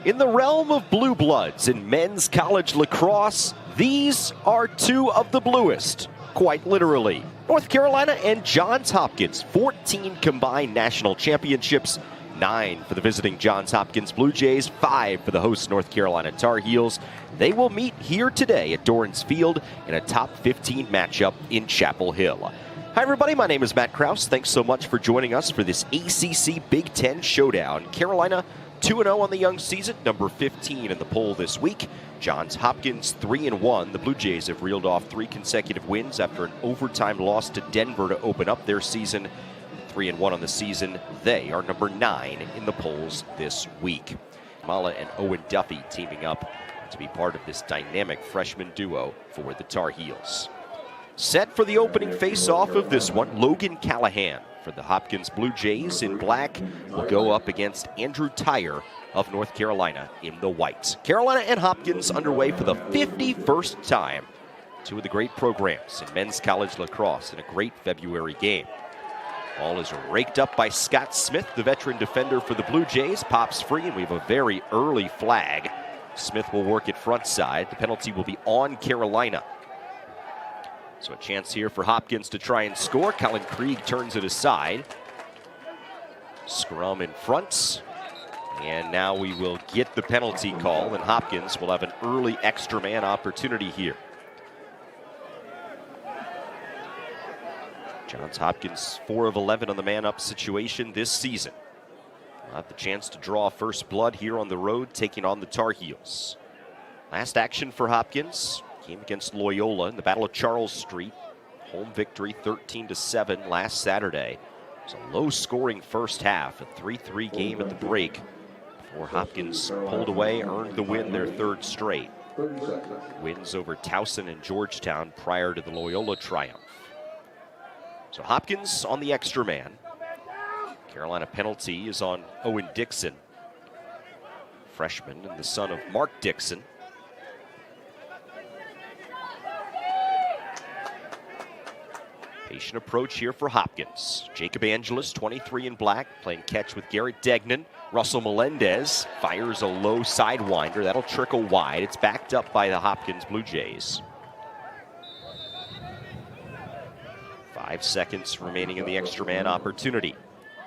In the realm of blue bloods in men's college lacrosse, these are two of the bluest, quite literally. North Carolina and Johns Hopkins, 14 combined national championships, 9 for the visiting Johns Hopkins Blue Jays, 5 for the host North Carolina Tar Heels. They will meet here today at Dorrance Field in a top 15 matchup in Chapel Hill. Hi everybody, my name is Matt Krause. Thanks so much for joining us for this ACC Big Ten Showdown. Carolina 2-0 on the young season, number 15 in the poll this week. Johns Hopkins 3-1. The Blue Jays have reeled off 3 consecutive wins after an overtime loss to Denver to open up their season. 3-1 on the season. They are number 9 in the polls this week. Mala and Owen Duffy teaming up to be part of this dynamic freshman duo for the Tar Heels. Set for the opening face-off of this one, Logan Callahan for the Hopkins Blue Jays in black will go up against Andrew Tyre of North Carolina in the white. Carolina and Hopkins underway for the 51st time. Two of the great programs in men's college lacrosse in a great February game. Ball is raked up by Scott Smith, the veteran defender for the Blue Jays. Pops free, and we have a very early flag. Smith will work it front side. The penalty will be on Carolina. So a chance here for Hopkins to try and score. Colin Krieg turns it aside. Scrum in front. And now we will get the penalty call, and Hopkins will have an early extra man opportunity here. Johns Hopkins 4 of 11 on the man-up situation this season. We'll have the chance to draw first blood here on the road, taking on the Tar Heels. Last action for Hopkins came against Loyola in the Battle of Charles Street. Home victory 13-7 last Saturday. It was a low-scoring first half, a 3-3 game at the break before Hopkins pulled away, earned the win, their 3rd straight. Wins over Towson and Georgetown prior to the Loyola triumph. So Hopkins on the extra man. Carolina penalty is on Owen Dixon, freshman and the son of Mark Dixon. Patient approach here for Hopkins. Jacob Angelus, 23 in black, playing catch with Garrett Degnan. Russell Melendez fires a low sidewinder. That'll trickle wide. It's backed up by the Hopkins Blue Jays. 5 seconds remaining in the extra man opportunity.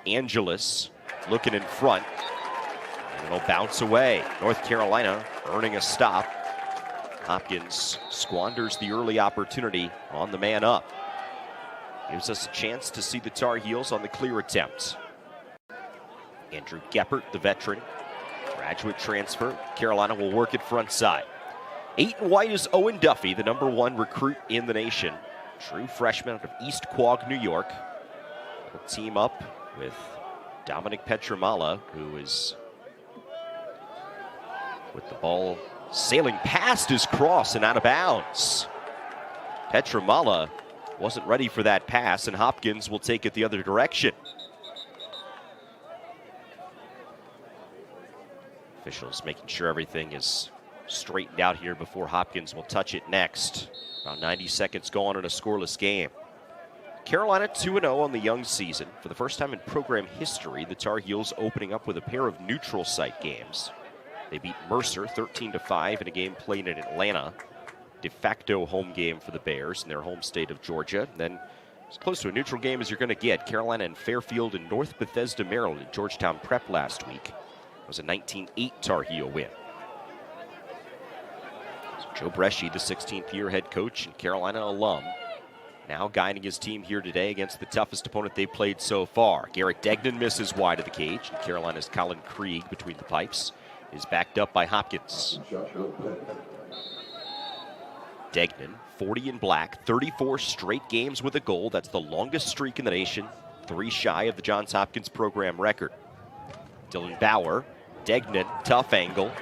Angelus looking in front. And it'll bounce away. North Carolina earning a stop. Hopkins squanders the early opportunity on the man up. Gives us a chance to see the Tar Heels on the clear attempt. Andrew Geppert, the veteran, graduate transfer. Carolina will work it front side. 8 and white is Owen Duffy, the number 1 recruit in the nation. True freshman out of East Quogue, New York. Will team up with Dominic Petramala, who is with the ball sailing past his cross and out of bounds. Petramala wasn't ready for that pass, and Hopkins will take it the other direction. Officials making sure everything is straightened out here before Hopkins will touch it next. About 90 seconds gone in a scoreless game. Carolina 2-0 on the young season. For the first time in program history, the Tar Heels opening up with a pair of neutral site games. They beat Mercer 13-5 in a game played in Atlanta. De facto home game for the Bears in their home state of Georgia. And then as close to a neutral game as you're going to get. Carolina and Fairfield in North Bethesda, Maryland at Georgetown Prep last week. It was a 19-8 Tar Heel win. So Joe Bresci, the 16th year head coach and Carolina alum, now guiding his team here today against the toughest opponent they've played so far. Garrett Degnan misses wide of the cage, and Carolina's Colin Krieg between the pipes is backed up by Hopkins. Degnan, 40 in black, 34 straight games with a goal. That's the longest streak in the nation, 3 shy of the Johns Hopkins program record. Dylan Bauer, Degnan, tough angle.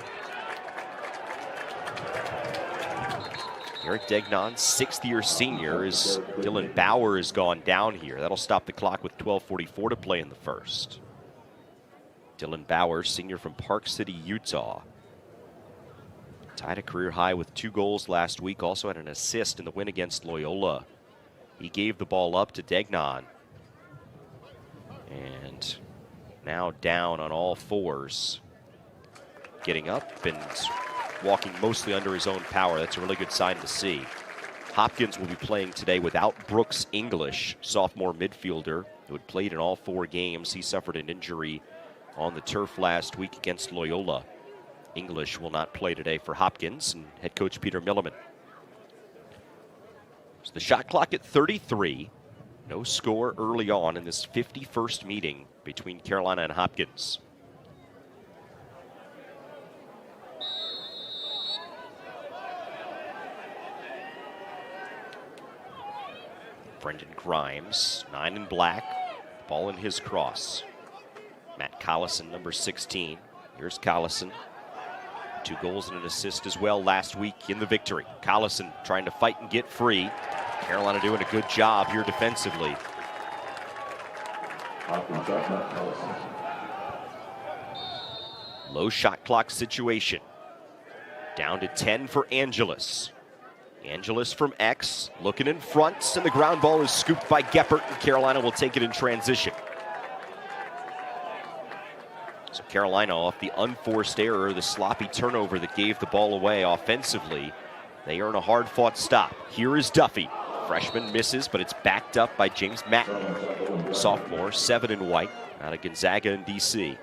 Garrett Degnan, 6th-year senior, as Dylan Bauer has gone down here. That'll stop the clock with 12:44 to play in the first. Dylan Bauer, senior from Park City, Utah. Tied a career high with 2 goals last week. Also had an assist in the win against Loyola. He gave the ball up to Degnan. And now down on all fours. getting up and walking mostly under his own power. That's a really good sign to see. Hopkins will be playing today without Brooks English, sophomore midfielder who had played in all 4 games. He suffered an injury on the turf last week against Loyola. English will not play today for Hopkins and head coach Peter Milliman. So the shot clock at 33. No score early on in this 51st meeting between Carolina and Hopkins. Brendan Grimes, 9 in black, ball in his cross. Matt Collison, number 16. Here's Collison. 2 goals and an assist as well last week in the victory. Collison trying to fight and get free. Carolina doing a good job here defensively. Low shot clock situation. Down to 10 for Angelus. Angelus from X, looking in front, and the ground ball is scooped by Geppert, and Carolina will take it in transition. So Carolina off the unforced error, the sloppy turnover that gave the ball away offensively. They earn a hard-fought stop. Here is Duffy. Freshman misses, but it's backed up by James Matten, sophomore, 7 in white, out of Gonzaga in D.C.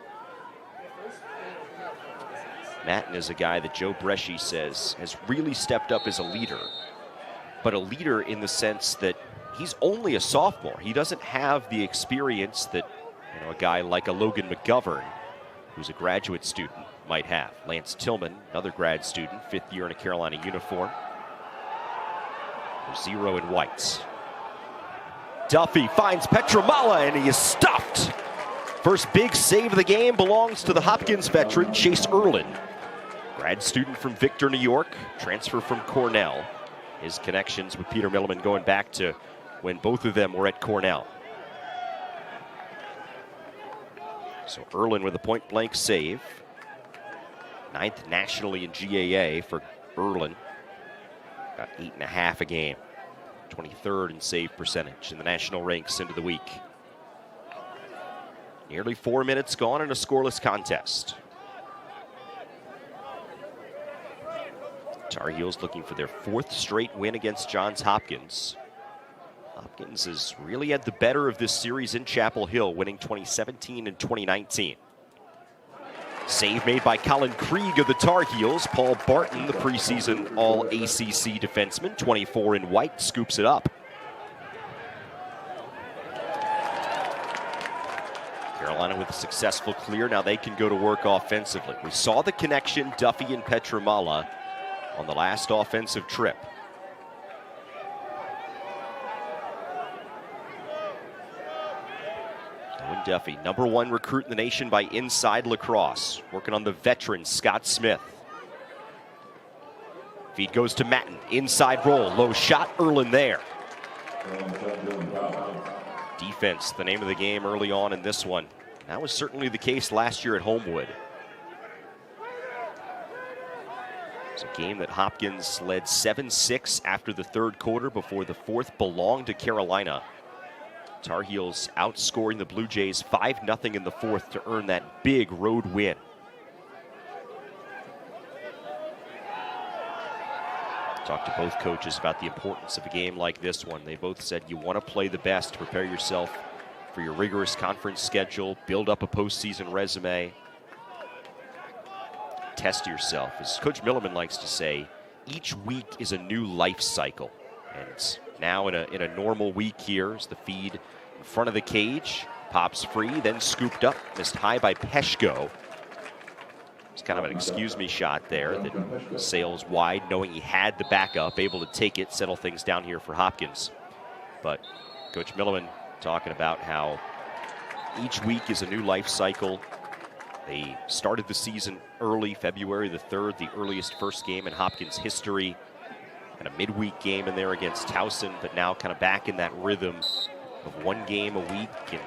Matten is a guy that Joe Bresci says has really stepped up as a leader, but a leader in the sense that he's only a sophomore. He doesn't have the experience that a guy like a Logan McGovern, who's a graduate student, might have. Lance Tillman, another grad student, 5th year in a Carolina uniform. 0 in whites. Duffy finds Petramala, and he is stuffed. First big save of the game belongs to the Hopkins veteran, Chase Erlin. Grad student from Victor, New York, transfer from Cornell. His connections with Peter Milliman going back to when both of them were at Cornell. So Erlin with a point-blank save. 9th nationally in GAA for Erlin. About 8.5 a game. 23rd in save percentage in the national ranks into the week. Nearly 4 minutes gone in a scoreless contest. Tar Heels looking for their 4th straight win against Johns Hopkins. Hopkins has really had the better of this series in Chapel Hill, winning 2017 and 2019. Save made by Colin Krieg of the Tar Heels. Paul Barton, the preseason All-ACC defenseman, 24 in white, scoops it up. Carolina with a successful clear. Now they can go to work offensively. We saw the connection, Duffy and Petramala, on the last offensive trip. Owen Duffy, number 1 recruit in the nation by Inside Lacrosse, working on the veteran Scott Smith. Feed goes to Matten, inside roll, low shot, Erlin there. Defense, the name of the game early on in this one. That was certainly the case last year at Homewood. It's a game that Hopkins led 7-6 after the 3rd quarter before the 4th belonged to Carolina. Tar Heels outscoring the Blue Jays 5-0 in the 4th to earn that big road win. Talked to both coaches about the importance of a game like this one. They both said you want to play the best to prepare yourself for your rigorous conference schedule, build up a postseason resume, test yourself. As Coach Milliman likes to say, each week is a new life cycle. And now in a normal week here is the feed in front of the cage, pops free, then scooped up, missed high by Peshko. It's kind of an excuse me shot there that sails wide, knowing he had the backup, able to take it, settle things down here for Hopkins. But Coach Milliman talking about how each week is a new life cycle. They started the season early, February the 3rd, the earliest first game in Hopkins history. And a midweek game in there against Towson, but now kind of back in that rhythm of 1 game a week and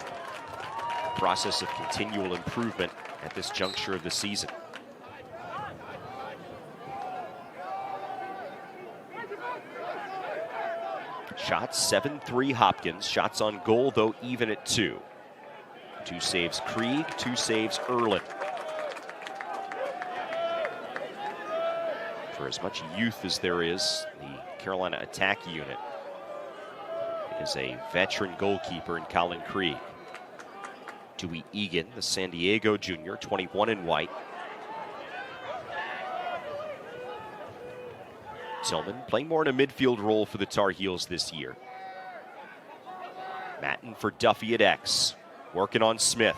process of continual improvement at this juncture of the season. Shots 7-3 Hopkins. Shots on goal, though, even at 2. 2 saves Krieg, 2 saves Erlin. For as much youth as there is, the Carolina attack unit is a veteran goalkeeper in Colin Krieg. Dewey Egan, the San Diego junior, 21 in white. Tillman playing more in a midfield role for the Tar Heels this year. Matten for Duffy at X. Working on Smith.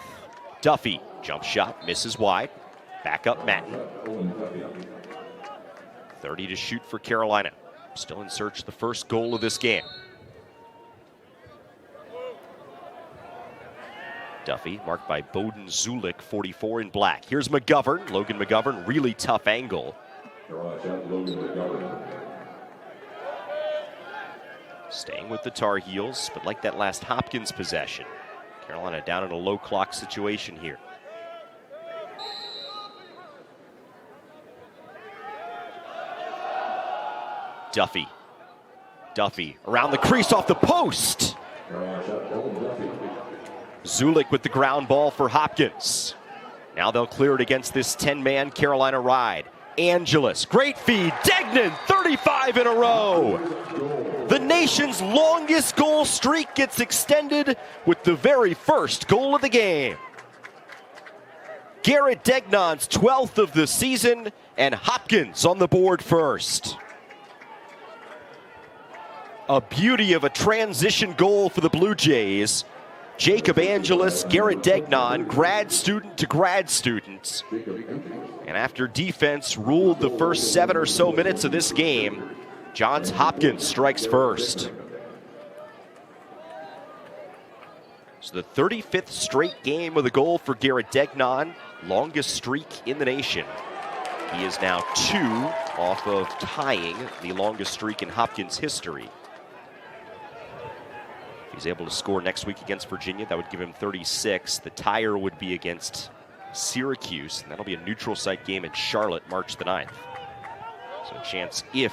Duffy, jump shot, misses wide. Back up Matten. 30 to shoot for Carolina. Still in search of the first goal of this game. Duffy, marked by Bowden Zulik, 44 in black. Here's McGovern. Logan McGovern, really tough angle. Staying with the Tar Heels, but like that last Hopkins possession, Carolina down in a low clock situation here. Duffy. Duffy around the crease off the post. Zulik with the ground ball for Hopkins. Now they'll clear it against this 10-man Carolina ride. Angeles, great feed. Degnan, 35 in a row. The nation's longest goal streak gets extended with the very first goal of the game. Garrett Degnan's 12th of the season, and Hopkins on the board first. A beauty of a transition goal for the Blue Jays. Jacob Angeles, Garrett Degnan, grad student to grad student. And after defense ruled the first 7 or so minutes of this game, Johns Hopkins strikes first. So the 35th straight game with a goal for Garrett Degnan, longest streak in the nation. He is now 2 off of tying the longest streak in Hopkins history. If he's able to score next week against Virginia, that would give him 36. The tire would be against Syracuse, and that'll be a neutral site game in Charlotte, March the 9th. So a chance, if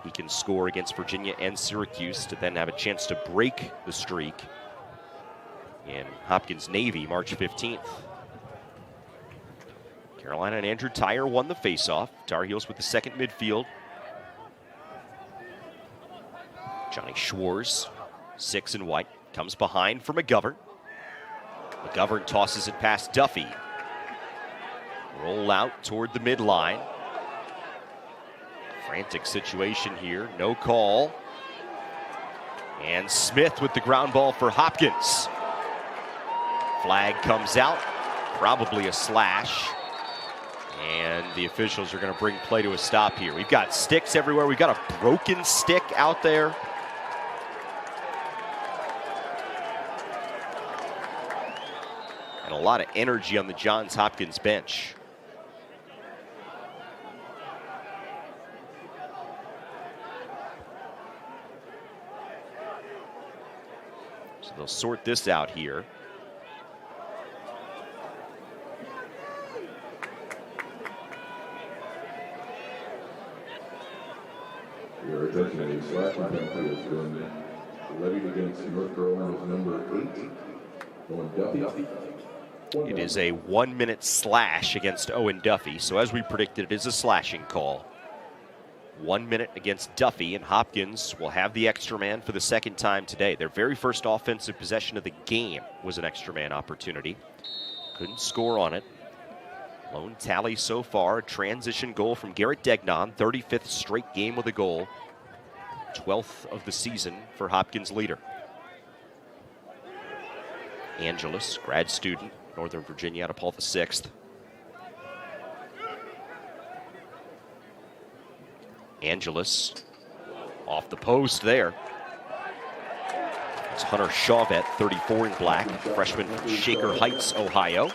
he can score against Virginia and Syracuse, to then have a chance to break the streak in Hopkins Navy, March 15th. Carolina and Andrew Tyre won the faceoff. Tar Heels with the second midfield. Johnny Schwartz, 6 in white, comes behind for McGovern. McGovern tosses it past Duffy. Roll out toward the midline. Frantic situation here, no call. And Smith with the ground ball for Hopkins. Flag comes out, probably a slash. And the officials are going to bring play to a stop here. We've got sticks everywhere. We've got a broken stick out there. And a lot of energy on the Johns Hopkins bench. So they'll sort this out here. Your attention, a slashing penalty has been levied against North Carolina's number 8, Owen Duffy. It is a 1-minute slash against Owen Duffy. So as we predicted, it is a slashing call. 1 minute against Duffy, and Hopkins will have the extra man for the second time today. Their very first offensive possession of the game was an extra man opportunity. Couldn't score on it. Lone tally so far, a transition goal from Garrett Degnan, 35th straight game with a goal. 12th of the season for Hopkins leader. Angeles, grad student, Northern Virginia out of Paul VI. Angeles off the post there. It's Hunter Chauvet, 34 in black, freshman from Shaker Heights, Ohio.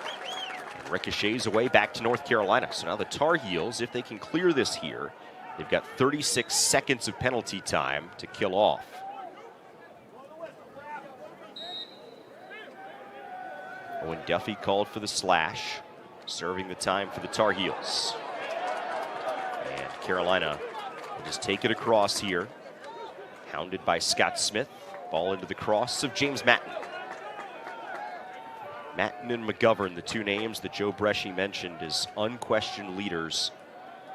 And ricochets away back to North Carolina. So now the Tar Heels, if they can clear this here, they've got 36 seconds of penalty time to kill off. Owen Duffy called for the slash, serving the time for the Tar Heels. And Carolina will just take it across here. Hounded by Scott Smith. Ball into the cross of James Matten. Matten and McGovern, the two names that Joe Bresci mentioned as unquestioned leaders,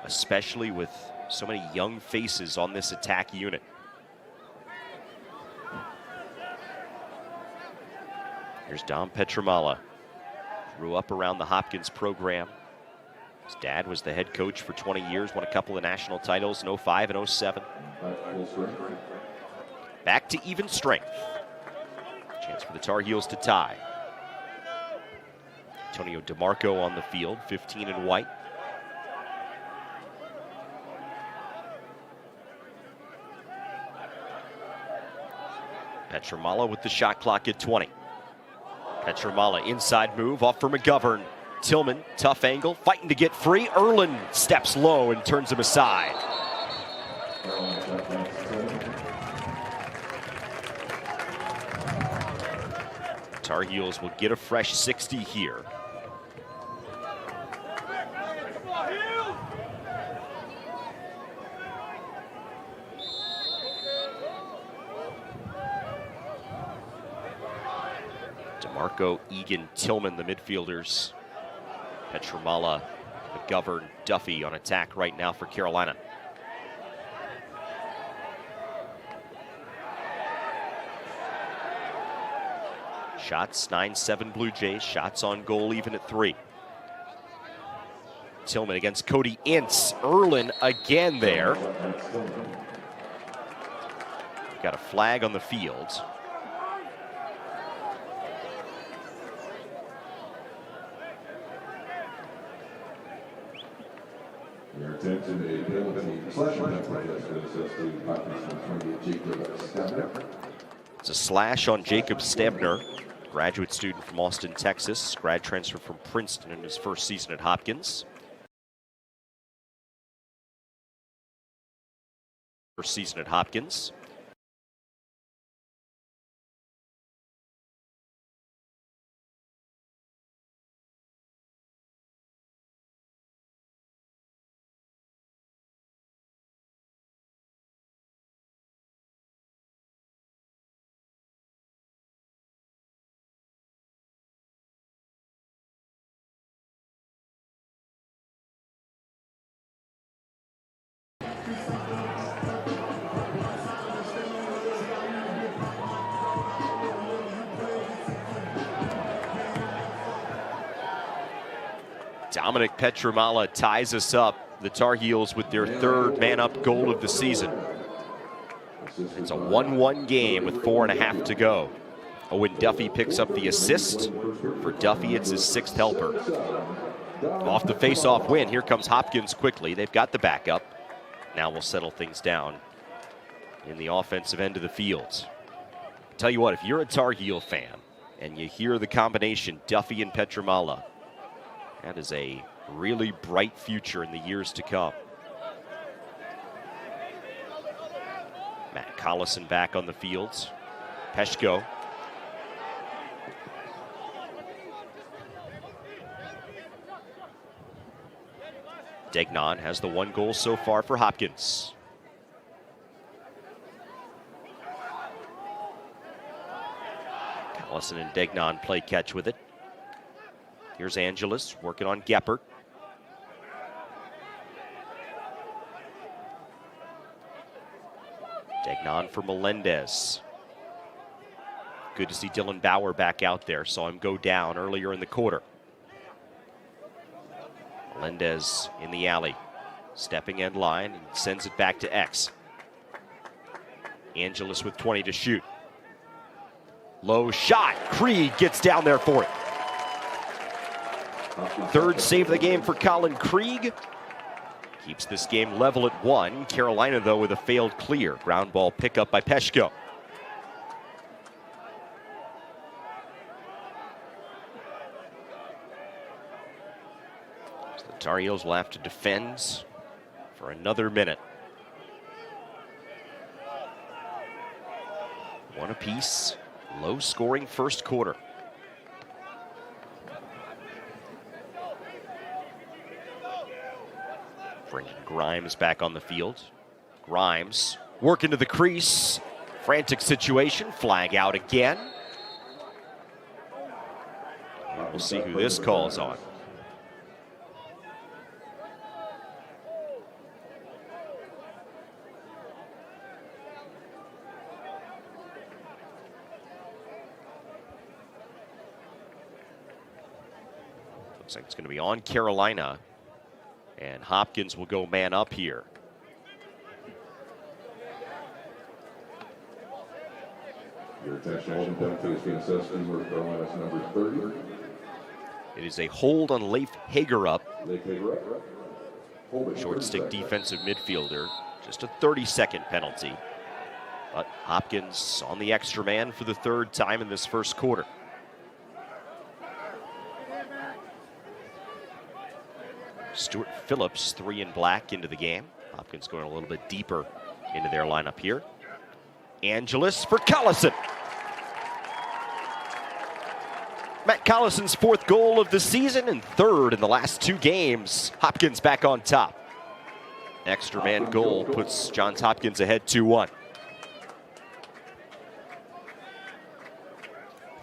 especially with So many young faces on this attack unit. Here's Dom Petramala. Grew up around the Hopkins program. His dad was the head coach for 20 years, won a couple of national titles in 05 and 07. Back to even strength. Chance for the Tar Heels to tie. Antonio DeMarco on the field, 15 in white. Petramala with the shot clock at 20. Petramala inside move off for McGovern. Tillman, tough angle, fighting to get free. Erlin steps low and turns him aside. Tar Heels will get a fresh 60 here. DeMarco, Egan, Tillman, the midfielders. Petramala, McGovern, Duffy on attack right now for Carolina. Shots, 9-7 Blue Jays. Shots on goal even at 3. Tillman against Cody Ince. Erlin again there. Got a flag on the field. Your attention, a penalty slash penalty has been assessed to Hopkins 28 Jacob Stabner. It's a slash on Jacob Stebner, graduate student from Austin, Texas, grad transfer from Princeton in his first season at Hopkins. First season at Hopkins. Dominic Petramala ties us up. The Tar Heels with their third man-up goal of the season. It's a 1-1 game with 4.5 to go. Owen Duffy picks up the assist. For Duffy, it's his 6th helper. Off the face-off win, here comes Hopkins quickly. They've got the backup. Now we'll settle things down in the offensive end of the field. Tell you what, if you're a Tar Heel fan and you hear the combination Duffy and Petramala, that is a really bright future in the years to come. Matt Collison back on the field. Peshko. Degnan has the 1 goal so far for Hopkins. Collison and Degnan play catch with it. Here's Angeles working on Geppert. Degnan for Melendez. Good to see Dylan Bauer back out there. Saw him go down earlier in the quarter. Melendez in the alley. Stepping end line and sends it back to X. Angeles with 20 to shoot. Low shot. Krieg gets down there for it. 3rd save of the game for Colin Krieg. Keeps this game level at 1. Carolina, though, with a failed clear. Ground ball pickup by Peshko. So the Tar Heels will have to defend for another minute. 1 apiece. Low-scoring first quarter. Brendan Grimes back on the field. Grimes working to the crease. Frantic situation. Flag out again. We'll see who this calls on. Looks like it's going to be on Carolina. And Hopkins will go man up here. Your attention, holding penalty is being assessed in North Carolina's number 30. It is a hold on Leif Hagerup. Leif Hagerup. Short stick defensive midfielder. Just a 30-second penalty. But Hopkins on the extra man for the third time in this first quarter. Stuart Phillips, 3 in black into the game. Hopkins going a little bit deeper into their lineup here. Angelis for Collison. Matt Collison's 4th goal of the season and 3rd in the last 2 games. Hopkins back on top. Extra man goal puts Johns Hopkins ahead 2-1.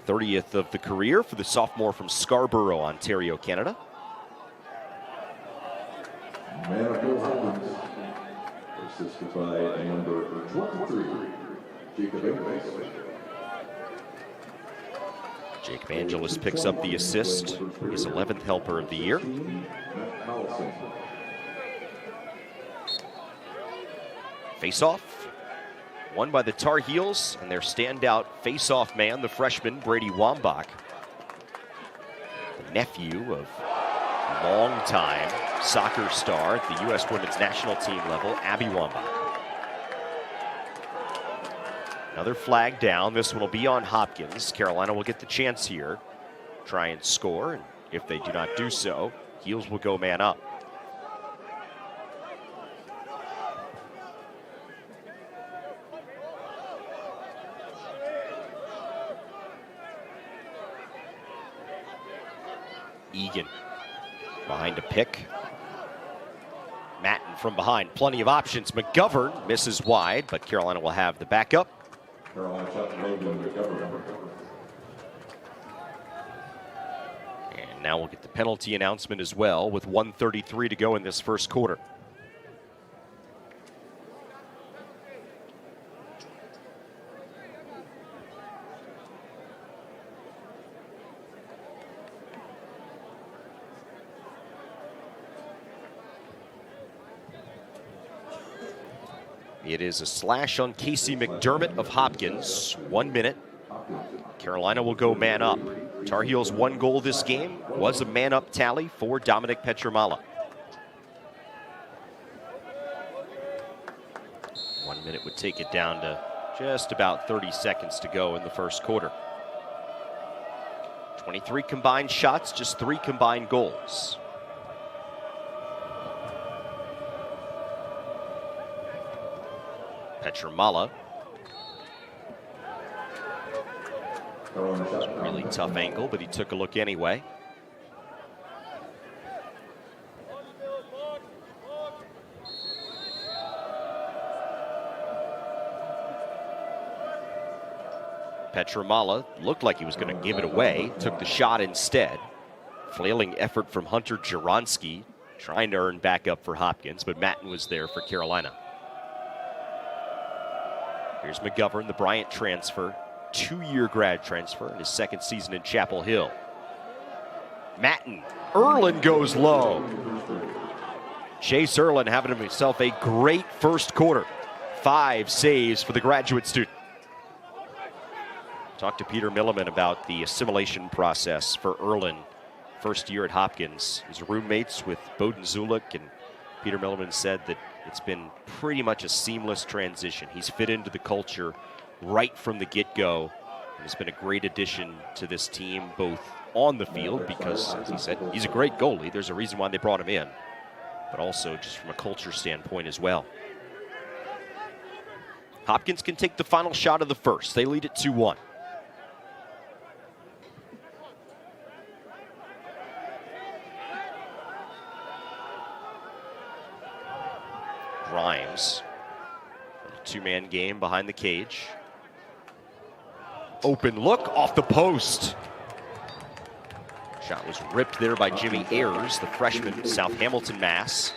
30th of the career for the sophomore from Scarborough, Ontario, Canada. Man of Bill Hopkins, assisted by number 23, Jacob Angelis. Jacob Angelis picks up the assist, his 11th helper of the year. Face-off, won by the Tar Heels and their standout face-off man, the freshman Brady Wambach, the nephew of longtime soccer star at the U.S. women's national team level, Abby Wambach. Another flag down. This one will be on Hopkins. Carolina will get the chance here, try and score, and if they do not do so, Heels will go man up. Egan behind a pick. Matten from behind, plenty of options. McGovern misses wide, but Carolina will have the backup. And now we'll get the penalty announcement as well with 1:33 to go in this first quarter. It is a slash on Casey McDermott of Hopkins. 1 minute. Carolina will go man up. Tar Heels' 1 goal this game was a man up tally for Dominic Petramala. 1 minute would take it down to just about 30 seconds to go in the first quarter. 23 combined shots, just 3 combined goals. Petramala. Really tough angle, but he took a look anyway. Petramala looked like he was going to give it away, took the shot instead. Flailing effort from Hunter Jaronski, trying to earn back up for Hopkins, but Matten was there for Carolina. Here's McGovern, the Bryant transfer, 2-year grad transfer in his 2nd season in Chapel Hill. Matten, Erlin goes low. Chase Erlin having himself a great first quarter. 5 saves for the graduate student. Talked to Peter Milliman about the assimilation process for Erlin, first year at Hopkins. His roommates with Bowden Zulik, and Peter Milliman said that it's been pretty much a seamless transition. He's fit into the culture right from the get-go and has been a great addition to this team, both on the field, because, as he said, he's a great goalie. There's a reason why they brought him in, but also just from a culture standpoint as well. Hopkins can take the final shot of the first. They lead it 2-1. Grimes, a 2-man game behind the cage. Open look off the post. Shot was ripped there by Jimmy Ayers, the freshman, South Hamilton, Mass.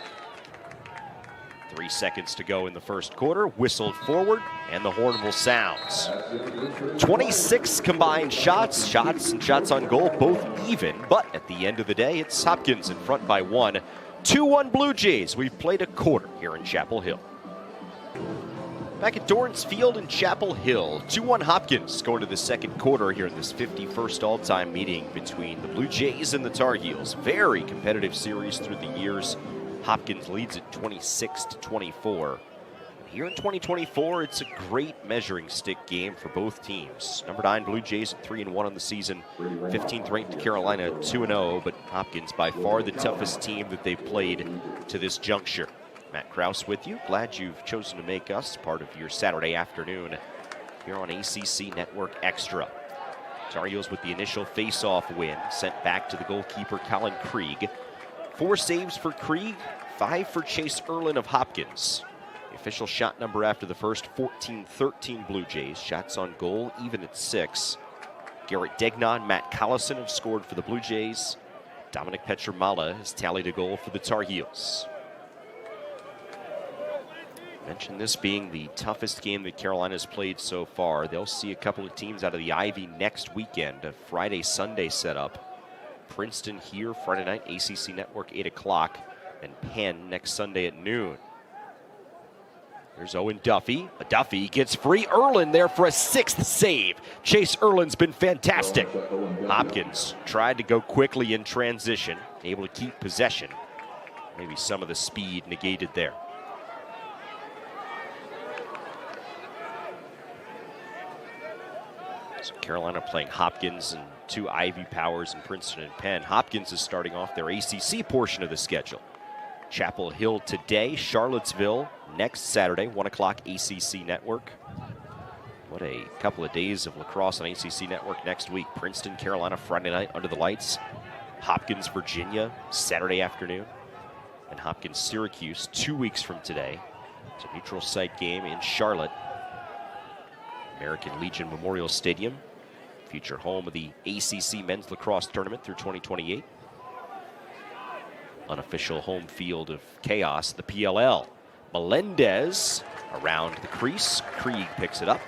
3 seconds to go in the first quarter. Whistled forward, and the horn will sound. 26 combined shots. Shots and shots on goal, both even. But at the end of the day, it's Hopkins in front by 1. 2-1 Blue Jays. We've played a quarter here in Chapel Hill. Back at Dorrance Field in Chapel Hill, 2-1 Hopkins going to the second quarter here in this 51st all-time meeting between the Blue Jays and the Tar Heels. Very competitive series through the years. Hopkins leads at 26-24. Here in 2024, it's a great measuring stick game for both teams. Number 9 Blue Jays at 3-1 on the season, 15th ranked Carolina 2-0, but Hopkins by far the toughest team that they've played to this juncture. Matt Krause with you. Glad you've chosen to make us part of your Saturday afternoon here on ACC Network Extra. Tar Heels with the initial face-off win, sent back to the goalkeeper Colin Krieg. 4 saves for Krieg, 5 for Chase Erlin of Hopkins. The official shot number after the first, 14-13 Blue Jays. Shots on goal, even at 6. Garrett Degnan, Matt Collison have scored for the Blue Jays. Dominic Petromala has tallied a goal for the Tar Heels. Mentioned this being the toughest game that Carolina's played so far. They'll see a couple of teams out of the Ivy next weekend, a Friday-Sunday setup. Princeton here Friday night, ACC Network, 8 o'clock, and Penn next Sunday at noon. There's Owen Duffy. Duffy gets free. Erlin there for a 6th save. Chase Erlin's been fantastic. Hopkins tried to go quickly in transition, able to keep possession. Maybe some of the speed negated there. So Carolina playing Hopkins and 2 Ivy powers in Princeton and Penn. Hopkins is starting off their ACC portion of the schedule. Chapel Hill today, Charlottesville next Saturday, 1 o'clock ACC Network. What a couple of days of lacrosse on ACC Network next week. Princeton, Carolina, Friday night under the lights. Hopkins, Virginia, Saturday afternoon. And Hopkins, Syracuse, 2 weeks from today. It's a neutral site game in Charlotte. American Legion Memorial Stadium, future home of the ACC Men's Lacrosse Tournament through 2028. Unofficial home field of chaos, the PLL. Melendez around the crease. Krieg picks it up.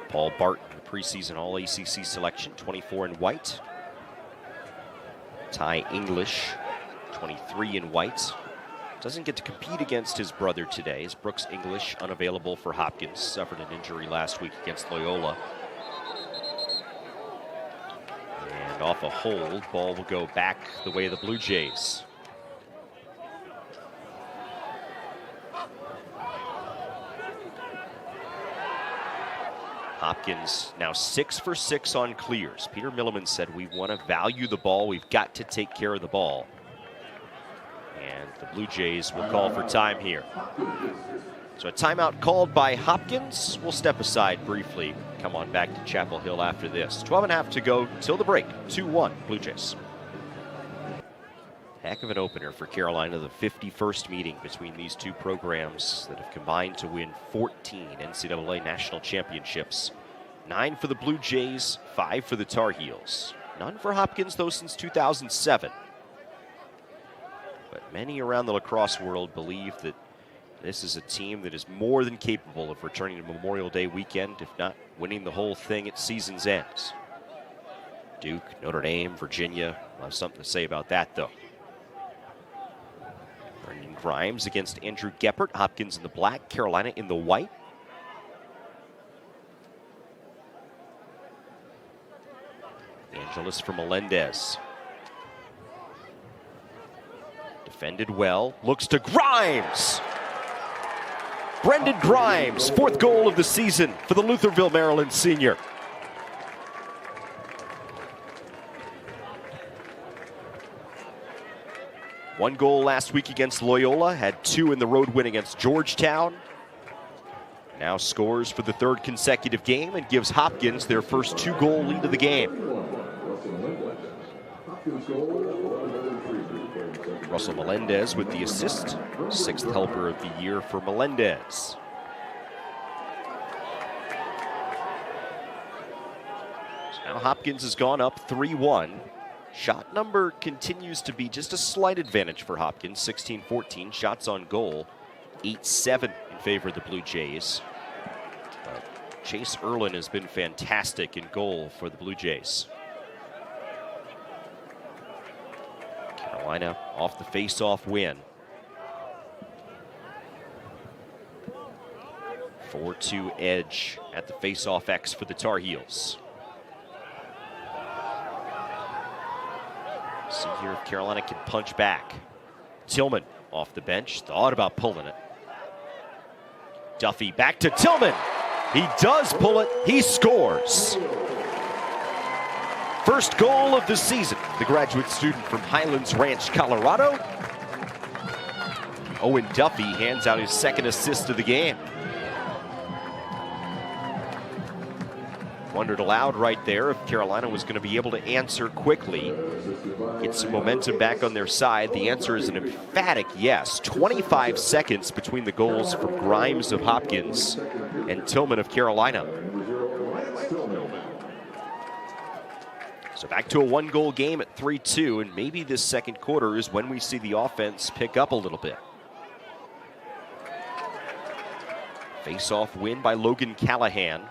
Paul Barton, the preseason All-ACC selection, 24 in white. Ty English, 23 in white. Doesn't get to compete against his brother today, as Brooks English, unavailable for Hopkins, suffered an injury last week against Loyola. And off a hold, ball will go back the way of the Blue Jays. Hopkins now 6 for 6 on clears. Peter Milliman said, we want to value the ball, we've got to take care of the ball. And the Blue Jays will call for time here. So a timeout called by Hopkins. We'll step aside briefly. Come on back to Chapel Hill after this. 12.5 to go till the break. 2-1 Blue Jays. Heck of an opener for Carolina, the 51st meeting between these two programs that have combined to win 14 NCAA national championships. 9 for the Blue Jays, 5 for the Tar Heels. None for Hopkins, though, since 2007. But many around the lacrosse world believe that this is a team that is more than capable of returning to Memorial Day weekend, if not winning the whole thing at season's end. Duke, Notre Dame, Virginia, will have something to say about that, though. Brendan Grimes against Andrew Geppert. Hopkins in the black, Carolina in the white. Angelis for Melendez. Defended well, looks to Grimes. Brendan Grimes, 4th goal of the season for the Lutherville, Maryland senior. One goal last week against Loyola, had 2 in the road win against Georgetown. Now scores for the 3rd consecutive game and gives Hopkins their first 2-goal lead of the game. Russell Melendez with the assist, 6th helper of the year for Melendez. So now Hopkins has gone up 3-1. Shot number continues to be just a slight advantage for Hopkins, 16-14. Shots on goal, 8-7 in favor of the Blue Jays. Chase Erlin has been fantastic in goal for the Blue Jays. Carolina off the face-off win. 4-2 edge at the face-off X for the Tar Heels. See here if Carolina can punch back. Tillman off the bench, thought about pulling it. Duffy back to Tillman. He does pull it, he scores. First goal of the season, the graduate student from Highlands Ranch, Colorado. Owen Duffy hands out his second assist of the game. Wondered aloud right there if Carolina was going to be able to answer quickly, get some momentum back on their side. The answer is an emphatic yes. 25 seconds between the goals from Grimes of Hopkins and Tillman of Carolina. So back to a one-goal game at 3-2, and maybe this second quarter is when we see the offense pick up a little bit. Face-off win by Logan Callahan.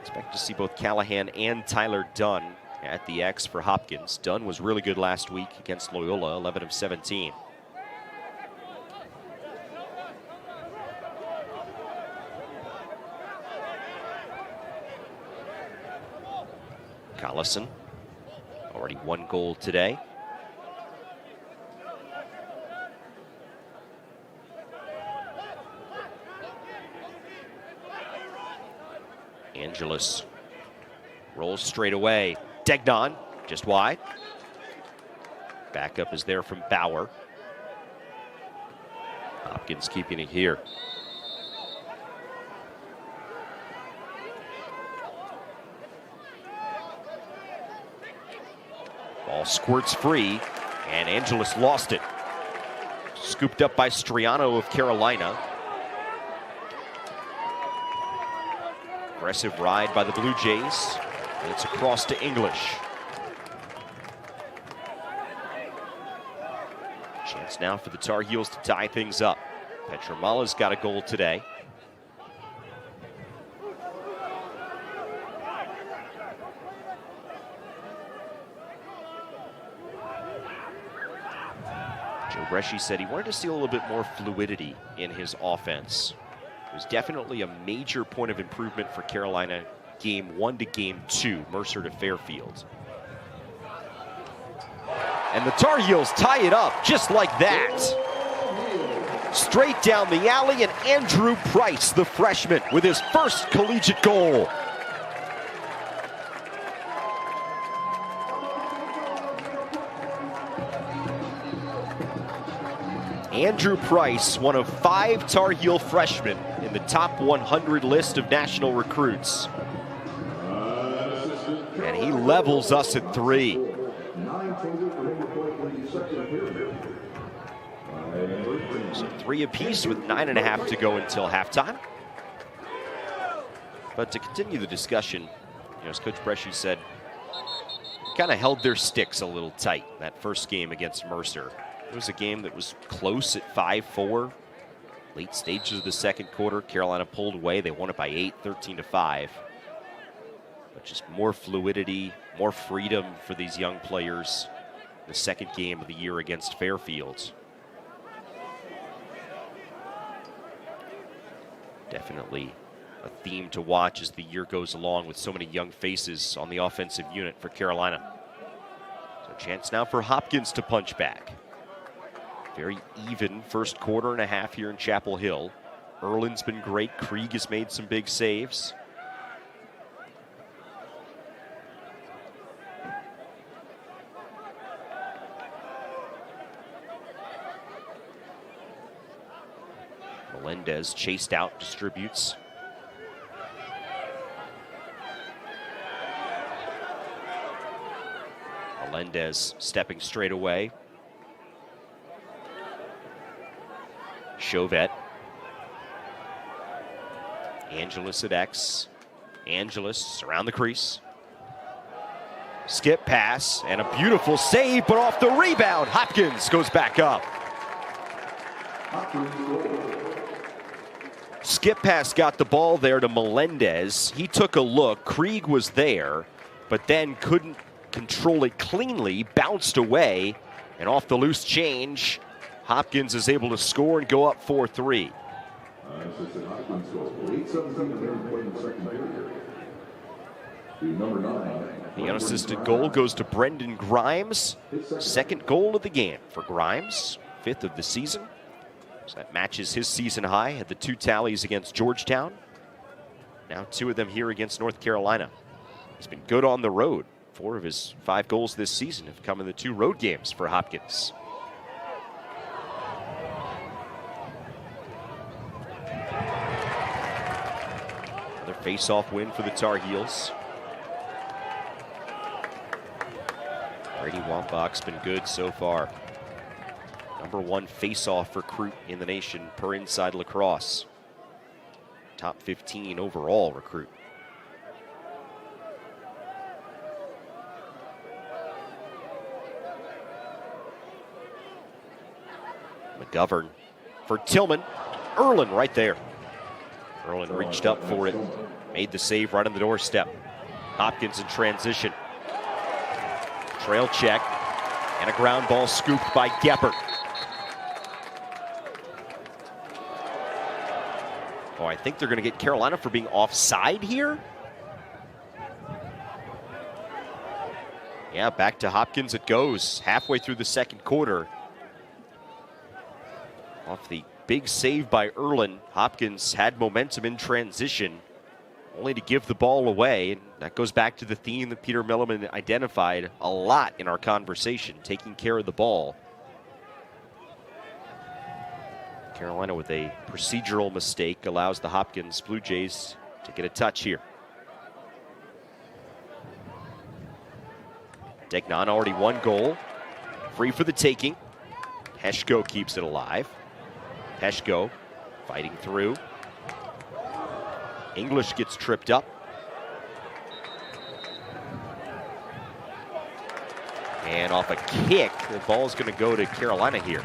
Expect to see both Callahan and Tyler Dunn at the X for Hopkins. Dunn was really good last week against Loyola, 11 of 17. Collison, already one goal today. Angelus rolls straight away. Degnan just wide. Backup is there from Bauer. Hopkins keeping it here. Ball squirts free, and Angelus lost it. Scooped up by Striano of Carolina. Aggressive ride by the Blue Jays, and it's across to English. Chance now for the Tar Heels to tie things up. Petramala's got a goal today. Joe Bresci said he wanted to see a little bit more fluidity in his offense. It was definitely a major point of improvement for Carolina game 1 to game 2, Mercer to Fairfield. And the Tar Heels tie it up just like that. Straight down the alley, and Andrew Price, the freshman, with his first collegiate goal. Andrew Price, one of 5 Tar Heel freshmen in the top 100 list of national recruits. And he levels us at 3. So 3 apiece with 9.5 to go until halftime. But to continue the discussion, as Coach Bresci said, kind of held their sticks a little tight that first game against Mercer. It was a game that was close at 5-4. Late stages of the second quarter, Carolina pulled away. They won it by 8, 13-5. But just more fluidity, more freedom for these young players. The second game of the year against Fairfield. Definitely a theme to watch as the year goes along with so many young faces on the offensive unit for Carolina. So chance now for Hopkins to punch back. Very even first quarter and a half here in Chapel Hill. Erlin's been great. Krieg has made some big saves. Melendez chased out, distributes. Melendez stepping straight away. Chauvet. Angelus at X. Angeles around the crease. Skip pass and a beautiful save, but off the rebound, Hopkins goes back up. Skip pass got the ball there to Melendez. He took a look. Krieg was there, but then couldn't control it cleanly, bounced away, and off the loose change, Hopkins is able to score and go up 4-3. The unassisted goal goes to Brendan Grimes. Second goal of the game for Grimes, 5th of the season. So that matches his season high. Had the 2 tallies against Georgetown. Now 2 of them here against North Carolina. He's been good on the road. 4 of his 5 goals this season have come in the 2 road games for Hopkins. Another face-off win for the Tar Heels. Brady Wambach's been good so far. #1 face-off recruit in the nation per Inside Lacrosse. Top 15 overall recruit. McGovern for Tillman. Erlin right there. Erlin reached up for it. Made the save right on the doorstep. Hopkins in transition. Trail check. And a ground ball scooped by Geppert. Oh, I think they're going to get Carolina for being offside here. Yeah, back to Hopkins it goes. Halfway through the second quarter. Off the big save by Erlin, Hopkins had momentum in transition, only to give the ball away. And that goes back to the theme that Peter Milliman identified a lot in our conversation, taking care of the ball. Carolina with a procedural mistake allows the Hopkins Blue Jays to get a touch here. Degnan already 1 goal. Free for the taking. Heshko keeps it alive. Heshko fighting through. English gets tripped up. And off a kick, the ball's going to go to Carolina here.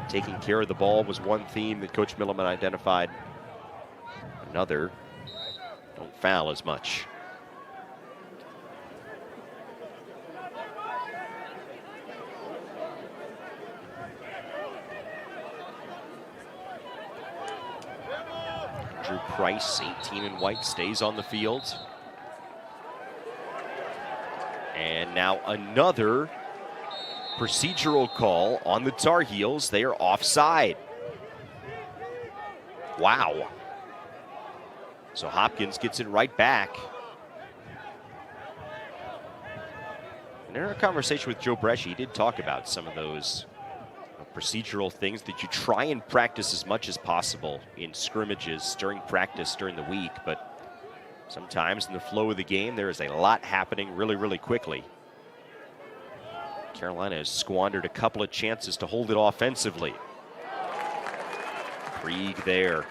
Taking care of the ball was one theme that Coach Milliman identified. Another, don't foul as much. Drew Price, 18 in white, stays on the field. And now another procedural call on the Tar Heels. They are offside. Wow. So Hopkins gets it right back. And in our conversation with Joe Bresci, he did talk about some of those procedural things that you try and practice as much as possible in scrimmages during practice during the week, but sometimes in the flow of the game there is a lot happening really, really quickly. Carolina has squandered a couple of chances to hold it offensively. Krieg there.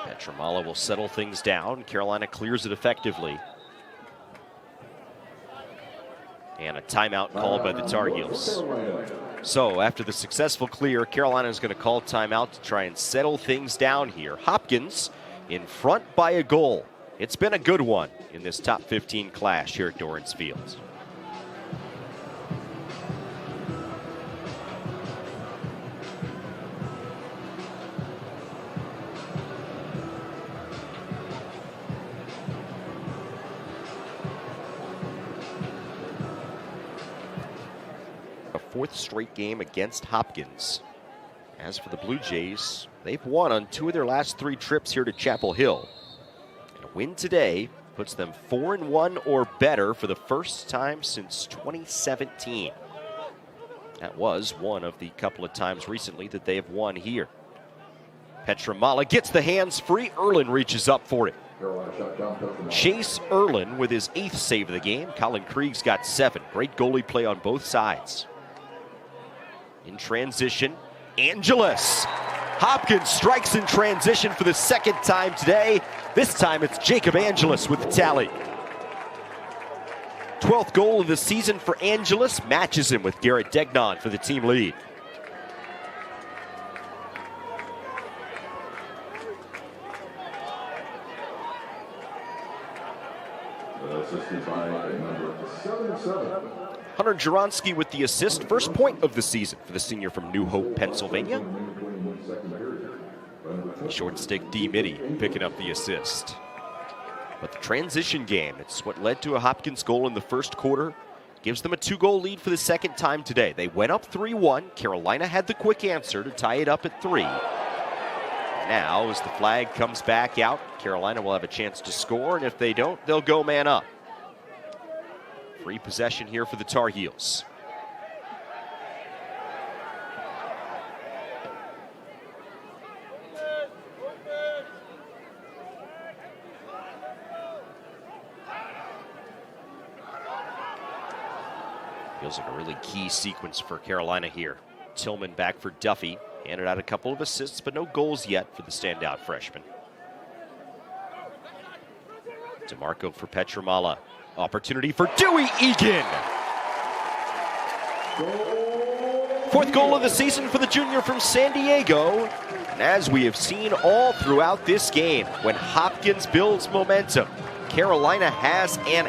Petramala will settle things down. Carolina clears it effectively. And a timeout called by the Tar Heels. So after the successful clear, Carolina is going to call timeout to try and settle things down here. Hopkins in front by a goal. It's been a good one in this top 15 clash here at Dorrance Field. A 4th straight game against Hopkins. As for the Blue Jays, they've won on 2 of their last 3 trips here to Chapel Hill. And a win today puts them 4-1 or better for the first time since 2017. That was one of the couple of times recently that they have won here. Petramala gets the hands free. Erlin reaches up for it. Chase Erlin with his 8th save of the game. Colin Krieg's got 7. Great goalie play on both sides. In transition, Angeles. Hopkins strikes in transition for the 2nd time today. This time it's Jacob Angeles with the tally. 12th goal of the season for Angeles, matches him with Garrett Degnan for the team lead. Hunter Juronsky with the assist, first point of the season for the senior from New Hope, Pennsylvania. Short stick D. Mitty picking up the assist. But the transition game, it's what led to a Hopkins goal in the first quarter. Gives them a 2-goal lead for the 2nd time today. They went up 3-1. Carolina had the quick answer to tie it up at 3. Now, as the flag comes back out, Carolina will have a chance to score, and if they don't, they'll go man up. Free possession here for the Tar Heels. Feels like a really key sequence for Carolina here. Tillman back for Duffy. Handed out a couple of assists, but no goals yet for the standout freshman. DeMarco for Petramala. Opportunity for Dewey Egan. 4th goal of the season for the junior from San Diego. And as we have seen all throughout this game, when Hopkins builds momentum, Carolina has an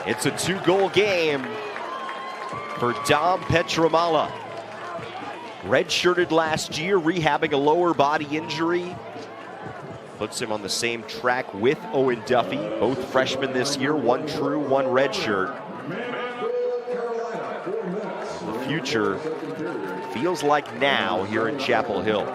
It's a 2-goal game for Dom Petramala. Redshirted last year, rehabbing a lower body injury. Puts him on the same track with Owen Duffy. Both freshmen this year, one true, one redshirt. The future feels like now here in Chapel Hill.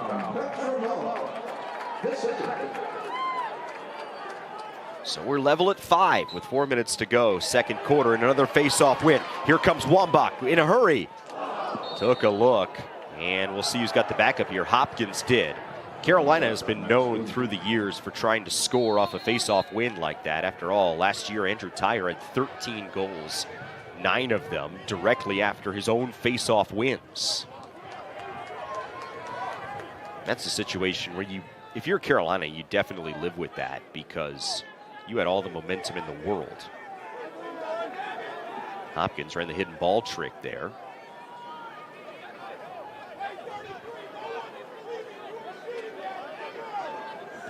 So we're level at 5 with 4 minutes to go. 2nd quarter and another face-off win. Here comes Wambach in a hurry. Took a look, and we'll see who's got the backup here. Hopkins did. Carolina has been known through the years for trying to score off a face-off win like that. After all, last year Andrew Tyre had 13 goals, 9 of them directly after his own face-off wins. That's a situation where if you're Carolina, you definitely live with that because you had all the momentum in the world. Hopkins ran the hidden ball trick there.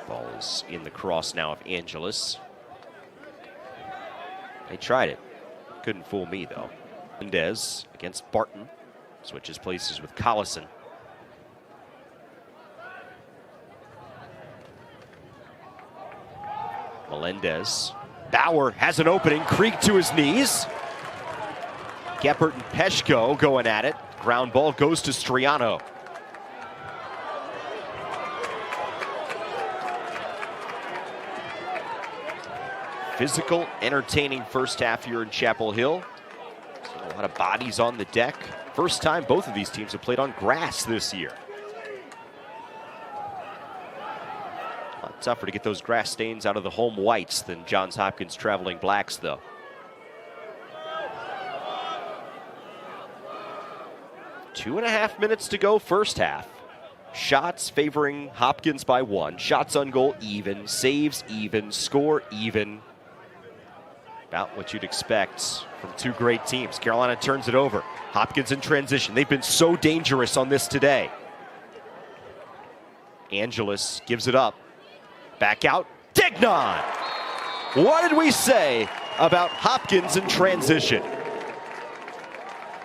Ball is in the cross now of Angeles. They tried it. Couldn't fool me, though. Mendez against Barton. Switches places with Collison. Melendez. Bauer has an opening. Krieg to his knees. Geppert and Peshko going at it. Ground ball goes to Striano. Physical, entertaining first half here in Chapel Hill. A lot of bodies on the deck. First time both of these teams have played on grass this year. A lot tougher to get those grass stains out of the home whites than Johns Hopkins traveling blacks, though. Two and a half minutes to go first half. Shots favoring Hopkins by 1. Shots on goal even. Saves even. Score even. About what you'd expect from two great teams. Carolina turns it over. Hopkins in transition. They've been so dangerous on this today. Angeles gives it up. Back out. Degnan! What did we say about Hopkins in transition?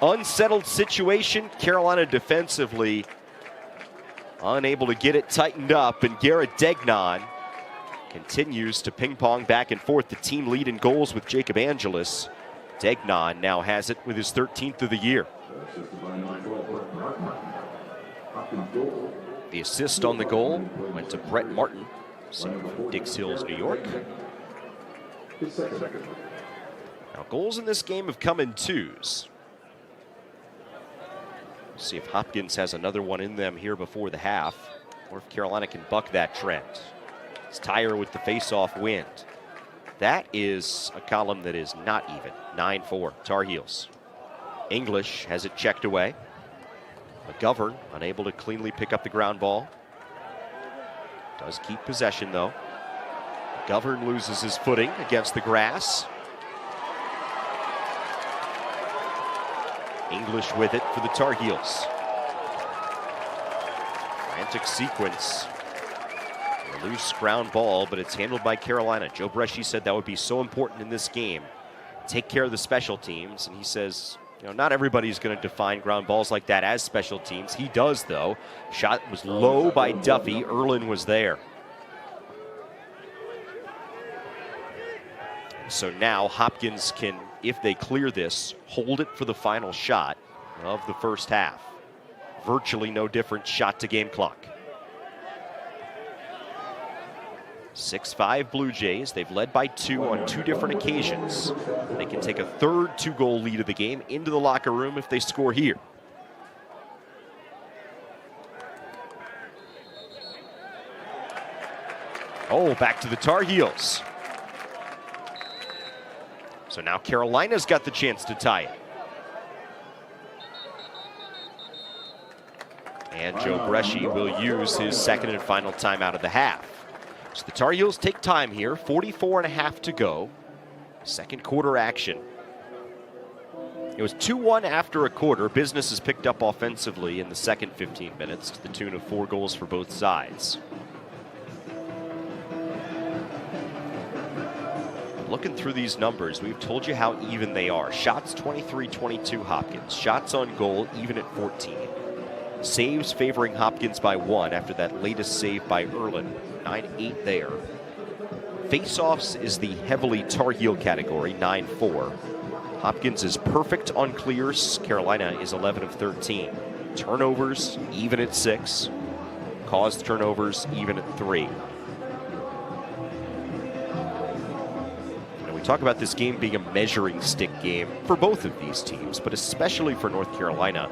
Unsettled situation. Carolina defensively unable to get it tightened up, and Garrett Degnan continues to ping-pong back and forth. The team lead in goals with Jacob Angeles. Degnan now has it with his 13th of the year. The assist on the goal went to Brett Martin. Same from Dix Hills, New York. Now, goals in this game have come in twos. See if Hopkins has another one in them here before the half, or if Carolina can buck that trend. It's Tyre with the face-off wind. That is a column that is not even. 9-4, Tar Heels. English has it checked away. McGovern unable to cleanly pick up the ground ball. Does keep possession, though. McGovern loses his footing against the grass. English with it for the Tar Heels. Frantic sequence. A loose ground ball, but it's handled by Carolina. Joe Bresci said that would be so important in this game. Take care of the special teams. And he says, not everybody's going to define ground balls like that as special teams. He does, though. Shot was low by Duffy. Erlin was there. So now Hopkins can, if they clear this, hold it for the final shot of the first half. Virtually no different shot to game clock. 6-5 Blue Jays. They've led by 2 on 2 different occasions. They can take a third 2-goal lead of the game into the locker room if they score here. Oh, back to the Tar Heels. So now Carolina's got the chance to tie it. And Joe Bresci will use his second and final timeout of the half. So the Tar Heels take time here, 44.5 to go. Second quarter action. It was 2-1 after a quarter. Business is picked up offensively in the second 15 minutes to the tune of 4 goals for both sides. Looking through these numbers, we've told you how even they are. Shots 23-22 Hopkins. Shots on goal even at 14. Saves favoring Hopkins by 1 after that latest save by Erlin. 9-8 there. Face-offs is the heavily Tar Heel category, 9-4. Hopkins is perfect on clears. Carolina is 11 of 13. Turnovers even at 6. Caused turnovers even at 3. Talk about this game being a measuring stick game for both of these teams, but especially for North Carolina.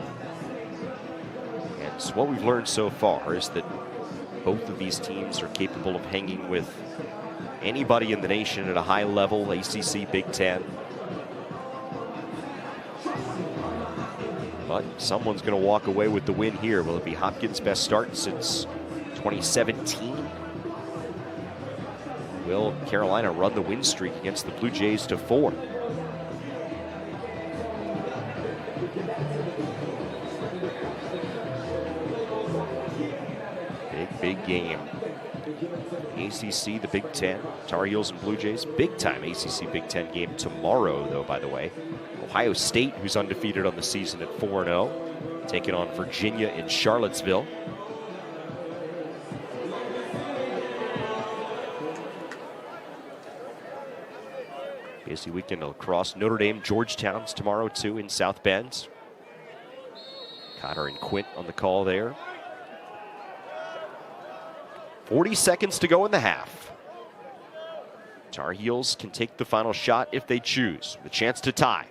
And so what we've learned so far is that both of these teams are capable of hanging with anybody in the nation at a high level, ACC, Big Ten. But someone's going to walk away with the win here. Will it be Hopkins' best start since 2017? Will Carolina run the win streak against the Blue Jays to 4? Big game. ACC, the Big Ten, Tar Heels and Blue Jays. Big time ACC Big Ten game tomorrow, though, by the way. Ohio State, who's undefeated on the season at 4-0, taking on Virginia in Charlottesville. Busy weekend of lacrosse. Notre Dame, Georgetown's tomorrow, too, in South Bend. Cotter and Quint on the call there. 40 seconds to go in the half. Tar Heels can take the final shot if they choose. The chance to tie.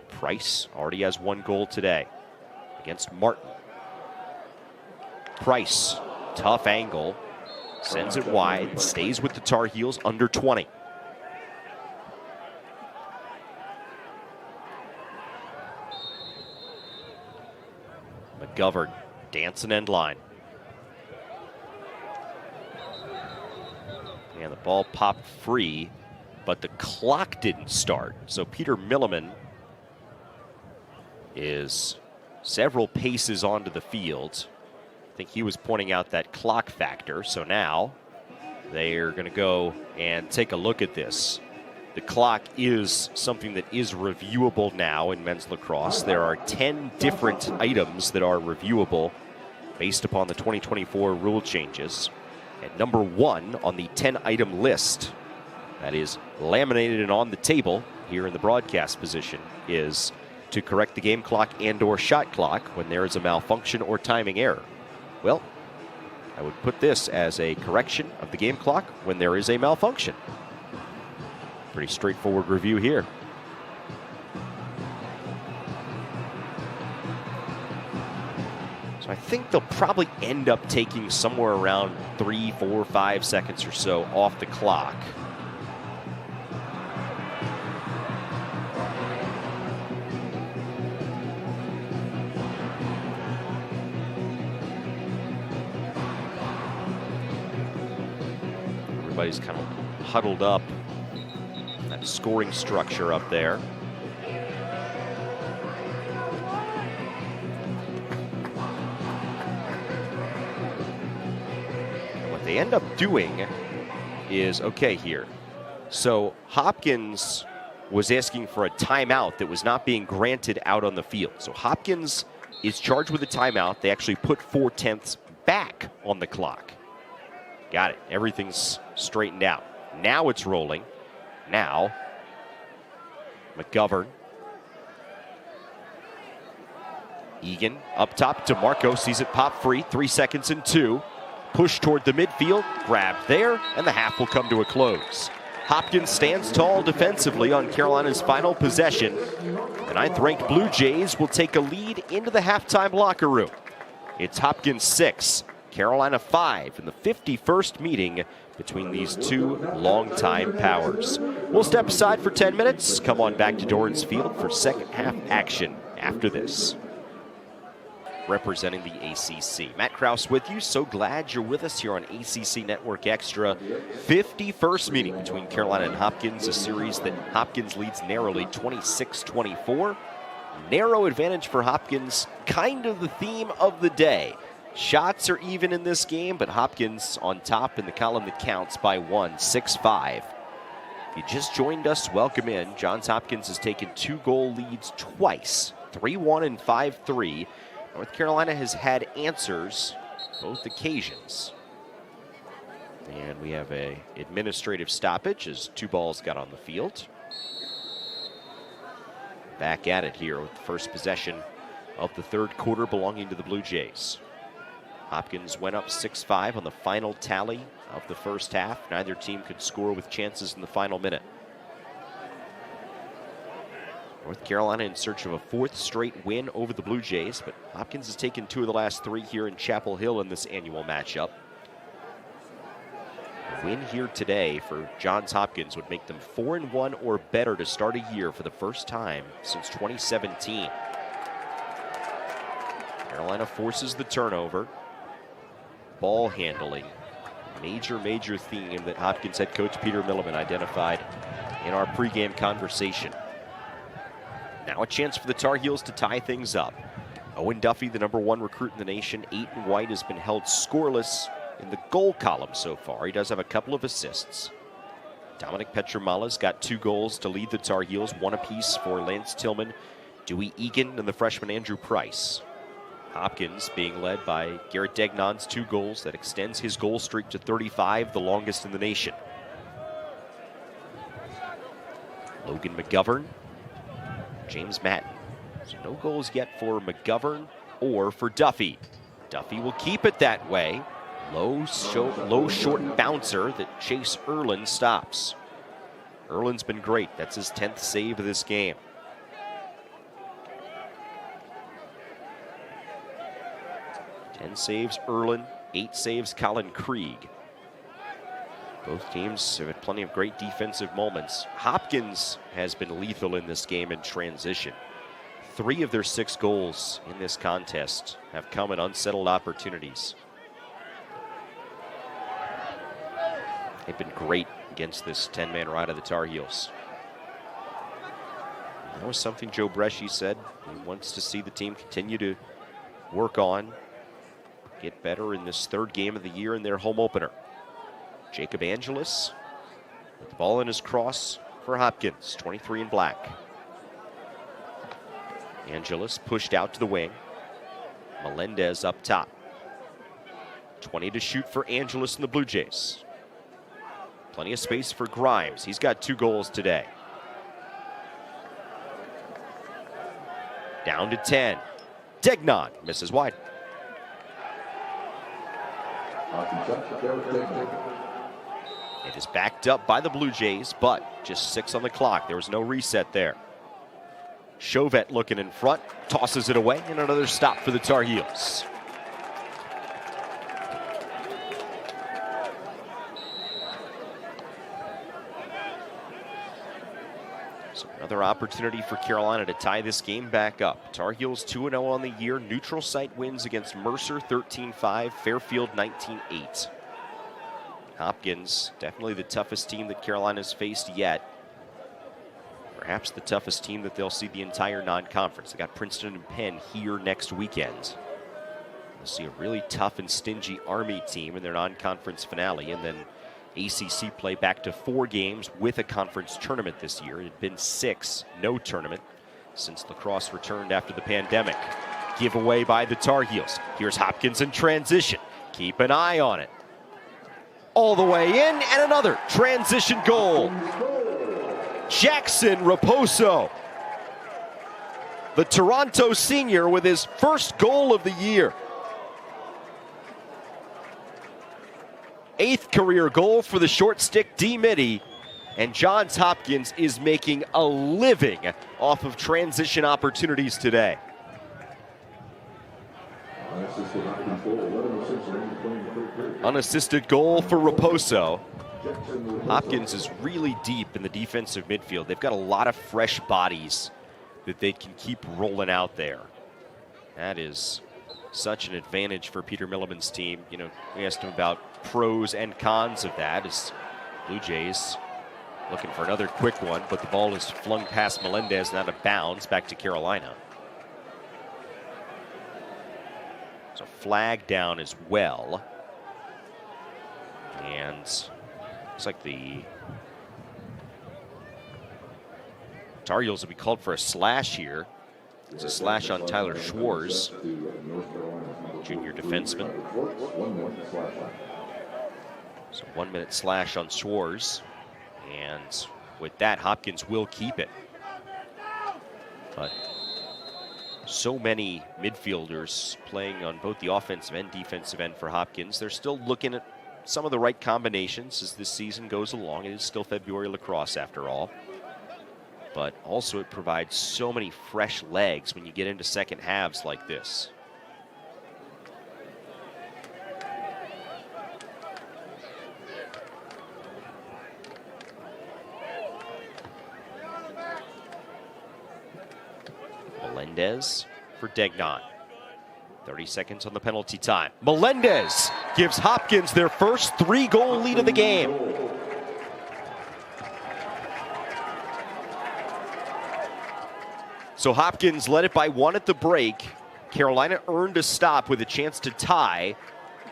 Price already has 1 goal today against Martin. Price, tough angle, sends it wide, stays with the Tar Heels under 20. McGovern, dancing end line. And the ball popped free, but the clock didn't start. So Peter Milliman is several paces onto the field. I think he was pointing out that clock factor. So now they're going to go and take a look at this. The clock is something that is reviewable now in men's lacrosse. There are 10 different items that are reviewable based upon the 2024 rule changes. And number 1 on the 10-item list, that is laminated and on the table here in the broadcast position, is to correct the game clock and/or shot clock when there is a malfunction or timing error. Well, I would put this as a correction of the game clock when there is a malfunction. Pretty straightforward review here. So I think they'll probably end up taking somewhere around 3, 4, 5 seconds or so off the clock. Everybody's kind of huddled up. That scoring structure up there. And what they end up doing is, okay here. So Hopkins was asking for a timeout that was not being granted out on the field. So Hopkins is charged with a timeout. They actually put 4/10 back on the clock. Got it. Everything's straightened out. Now it's rolling. Now, McGovern. Egan up top. DeMarco sees it pop free. 3 seconds and 2. Push toward the midfield. Grabbed there, and the half will come to a close. Hopkins stands tall defensively on Carolina's final possession. The 9th-ranked Blue Jays will take a lead into the halftime locker room. It's Hopkins 6, Carolina 5 in the 51st meeting between these two longtime powers. We'll step aside for 10 minutes. Come on back to Dorrance Field for second half action after this. Representing the ACC. Matt Krause with you. So glad you're with us here on ACC Network Extra. 51st meeting between Carolina and Hopkins, a series that Hopkins leads narrowly 26-24. Narrow advantage for Hopkins, kind of the theme of the day. Shots are even in this game, but Hopkins on top in the column that counts by 1, 6-5. If you just joined us, welcome in. Johns Hopkins has taken 2-goal leads twice, 3-1 and 5-3. North Carolina has had answers both occasions. And we have an administrative stoppage as 2 balls got on the field. Back at it here with the first possession of the third quarter belonging to the Blue Jays. Hopkins went up 6-5 on the final tally of the first half. Neither team could score with chances in the final minute. North Carolina in search of a 4th straight win over the Blue Jays, but Hopkins has taken 2 of the last 3 here in Chapel Hill in this annual matchup. A win here today for Johns Hopkins would make them 4-1 or better to start a year for the first time since 2017. Carolina forces the turnover. Ball handling. Major theme that Hopkins head coach Peter Milliman identified in our pregame conversation. Now a chance for the Tar Heels to tie things up. Owen Duffy, the #1 recruit in the nation, Aiton White has been held scoreless in the goal column so far. He does have a couple of assists. Dominic Petromala's got 2 goals to lead the Tar Heels, 1 apiece for Lance Tillman, Dewey Egan, and the freshman Andrew Price. Hopkins being led by Garrett Degnon's 2 goals. That extends his goal streak to 35, the longest in the nation. Logan McGovern, James Madden. So no goals yet for McGovern or for Duffy. Duffy will keep it that way. Low short bouncer that Chase Erlin stops. Erlin's been great. That's his 10th save of this game. Saves Erlin, 8 saves Colin Krieg. Both teams have had plenty of great defensive moments. Hopkins has been lethal in this game in transition. 3 of their 6 goals in this contest have come in unsettled opportunities. They've been great against this 10-man ride of the Tar Heels. That was something Joe Bresci said. He wants to see the team continue to work on, get better in this 3rd game of the year in their home opener. Jacob Angelis with the ball in his cross for Hopkins, 23 in black. Angelis pushed out to the wing. Melendez up top. 20 to shoot for Angelis and the Blue Jays. Plenty of space for Grimes. He's got 2 goals today. Down to 10. Degnan misses wide. It is backed up by the Blue Jays, but just 6 on the clock. There was no reset there. Chauvet looking in front, tosses it away, and another stop for the Tar Heels. So another opportunity for Carolina to tie this game back up. Tar Heels 2-0 on the year. Neutral site wins against Mercer 13-5, Fairfield 19-8. Hopkins, definitely the toughest team that Carolina's faced yet. Perhaps the toughest team that they'll see the entire non-conference. They got Princeton and Penn here next weekend. We'll see a really tough and stingy Army team in their non-conference finale, and then ACC play back to 4 games with a conference tournament this year. It had been 6, no tournament, since Lacrosse returned after the pandemic. Giveaway by the Tar Heels. Here's Hopkins in transition. Keep an eye on it. All the way in, and another transition goal. Jackson Raposo, the Toronto senior, with his first goal of the year. 8th career goal for the short stick D-Midi, and Johns Hopkins is making a living off of transition opportunities today. Unassisted goal for Raposo. Hopkins is really deep in the defensive midfield. They've got a lot of fresh bodies that they can keep rolling out there. That is such an advantage for Peter Milliman's team. You know, we asked him about pros and cons of that, as Blue Jays looking for another quick one, but the ball is flung past Melendez and out of bounds back to Carolina. So flag down as well. And looks like the Tar Heels will be called for a slash here. It's a slash on Tyler Schwarz, junior defenseman. So 1 minute slash on Schwarz. And with that, Hopkins will keep it. But so many midfielders playing on both the offensive and defensive end for Hopkins. They're still looking at some of the right combinations as this season goes along. It is still February lacrosse after all. But also it provides so many fresh legs when you get into second halves like this. Melendez for Degnan. 30 seconds on the penalty time. Melendez gives Hopkins their first 3-goal lead of the game. So Hopkins led it by 1 at the break. Carolina earned a stop with a chance to tie.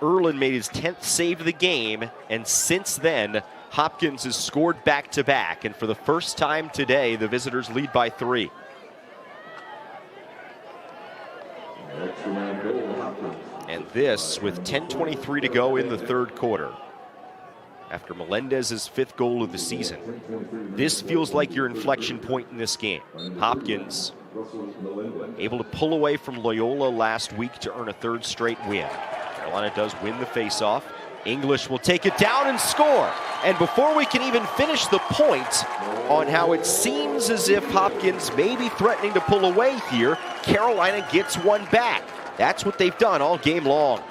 Erlin made his 10th save of the game, and since then, Hopkins has scored back-to-back, and for the first time today, the visitors lead by 3. And this with 10:23 to go in the third quarter. After Melendez's 5th goal of the season, this feels like your inflection point in this game. Hopkins able to pull away from Loyola last week to earn a 3rd straight win. Carolina does win the faceoff. English will take it down and score. And before we can even finish the point on how it seems as if Hopkins may be threatening to pull away here, Carolina gets one back. That's what they've done all game long.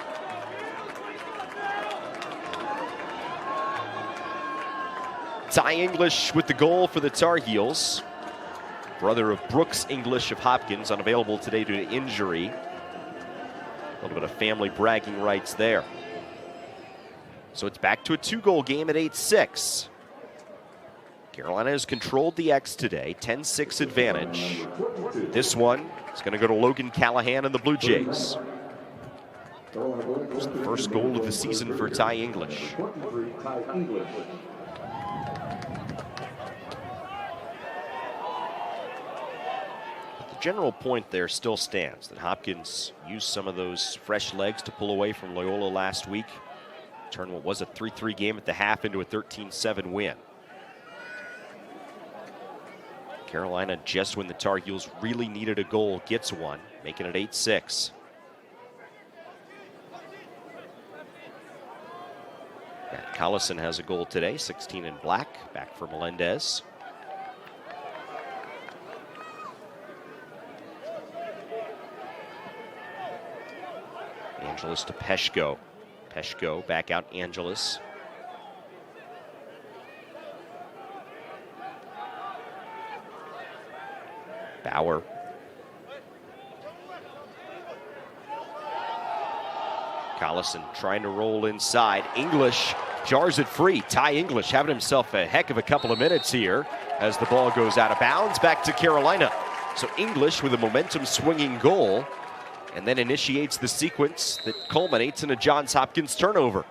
Ty English with the goal for the Tar Heels. Brother of Brooks English of Hopkins, unavailable today due to injury. A little bit of family bragging rights there. So it's back to a 2-goal game at 8-6. Carolina has controlled the X today, 10-6 advantage. This one is going to go to Logan Callahan and the Blue Jays. It's the first goal of the season for Ty English. General point there still stands, that Hopkins used some of those fresh legs to pull away from Loyola last week. Turn what was a 3-3 game at the half into a 13-7 win. Carolina, just when the Tar Heels really needed a goal, gets one, making it 8-6. Matt Collison has a goal today, 16 in black, back for Melendez. Angeles to Peshko. Peshko back out Angeles. Bauer. Collison trying to roll inside. English jars it free. Ty English having himself a heck of a couple of minutes here as the ball goes out of bounds back to Carolina. So English with a momentum swinging goal, and then initiates the sequence that culminates in a Johns Hopkins turnover.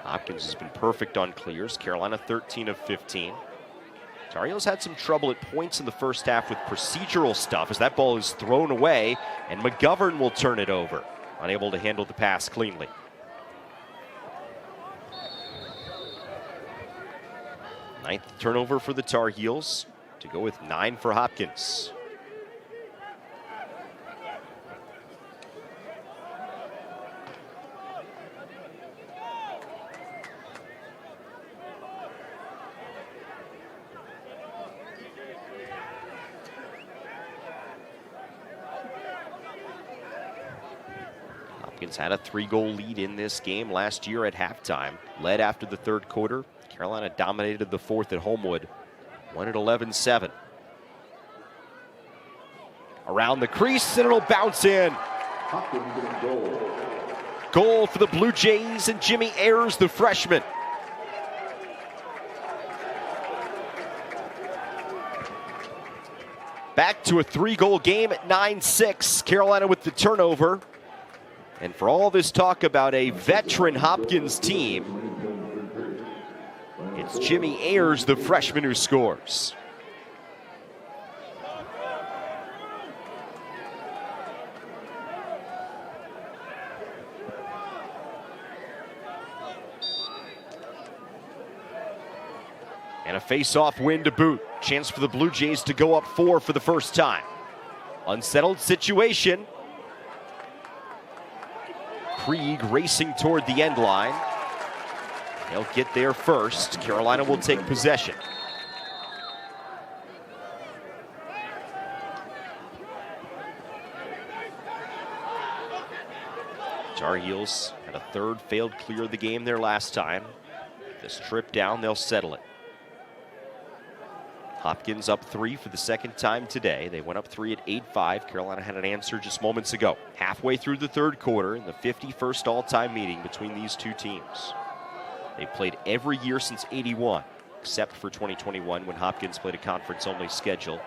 Hopkins has been perfect on clears. Carolina 13 of 15. Tar Heels had some trouble at points in the first half with procedural stuff as that ball is thrown away, and McGovern will turn it over, unable to handle the pass cleanly. Ninth turnover for the Tar Heels, to go with 9 for Hopkins. Hopkins had a 3-goal lead in this game last year at halftime. Led after the third quarter. Carolina dominated the fourth at Homewood. Won at 11-7. Around the crease, and it'll bounce in. Goal for the Blue Jays and Jimmy Ayers, the freshman. Back to a 3-goal game at 9-6. Carolina with the turnover. And for all this talk about a veteran Hopkins team, it's Jimmy Ayers, the freshman, who scores. And a face-off win to boot. Chance for the Blue Jays to go up 4 for the first time. Unsettled situation. Krieg racing toward the end line. They'll get there first. Carolina will take possession. Tar Heels had a third failed clear of the game there last time. This trip down, they'll settle it. Hopkins up 3 for the second time today. They went up 3 at 8-5. Carolina had an answer just moments ago. Halfway through the third quarter in the 51st all-time meeting between these two teams. They've played every year since '81, except for 2021 when Hopkins played a conference-only schedule.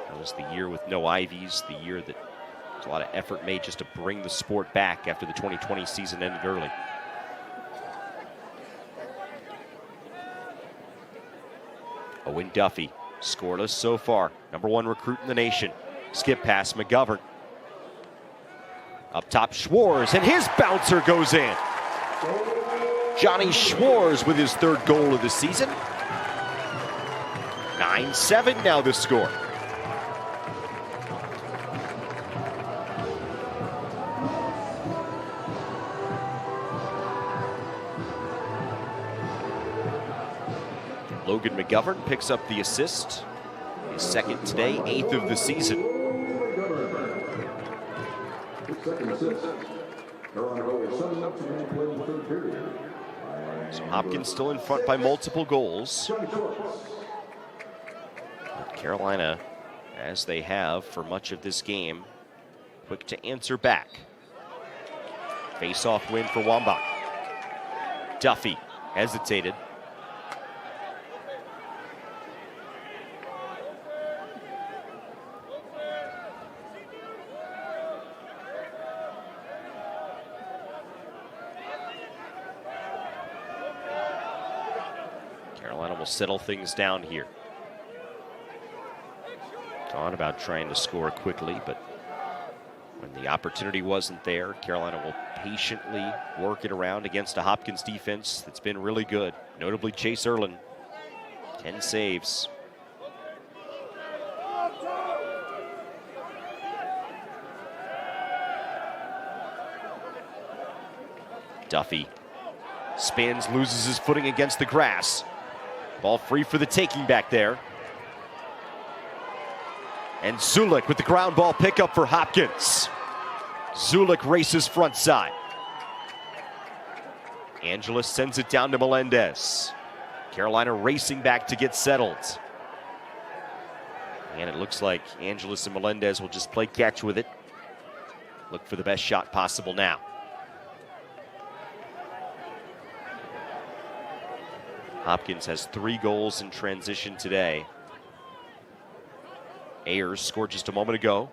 That was the year with no Ivies, the year that there was a lot of effort made just to bring the sport back after the 2020 season ended early. Owen Duffy, scoreless so far. #1 recruit in the nation. Skip pass, McGovern. Up top, Schwarz, and his bouncer goes in. Johnny Schwarz with his 3rd goal of the season. 9-7 now the score. Logan McGovern picks up the assist. His 2nd today, 8th of the season. So Hopkins still in front by multiple goals. But Carolina, as they have for much of this game, quick to answer back. Face-off win for Wambach. Duffy hesitated. Settle things down here. Thought about trying to score quickly, but When the opportunity wasn't there, Carolina will patiently work it around against a Hopkins defense that's been really good. Notably Chase Erlin, 10 saves. Duffy spins, loses his footing against the grass. Ball free for the taking back there. And Zulik with the ground ball pickup for Hopkins. Zulik races front side. Angeles sends it down to Melendez. Carolina racing back to get settled. And it looks like Angeles and Melendez will just play catch with it. Look for the best shot possible now. Hopkins has 3 goals in transition today. Ayers scored just a moment ago.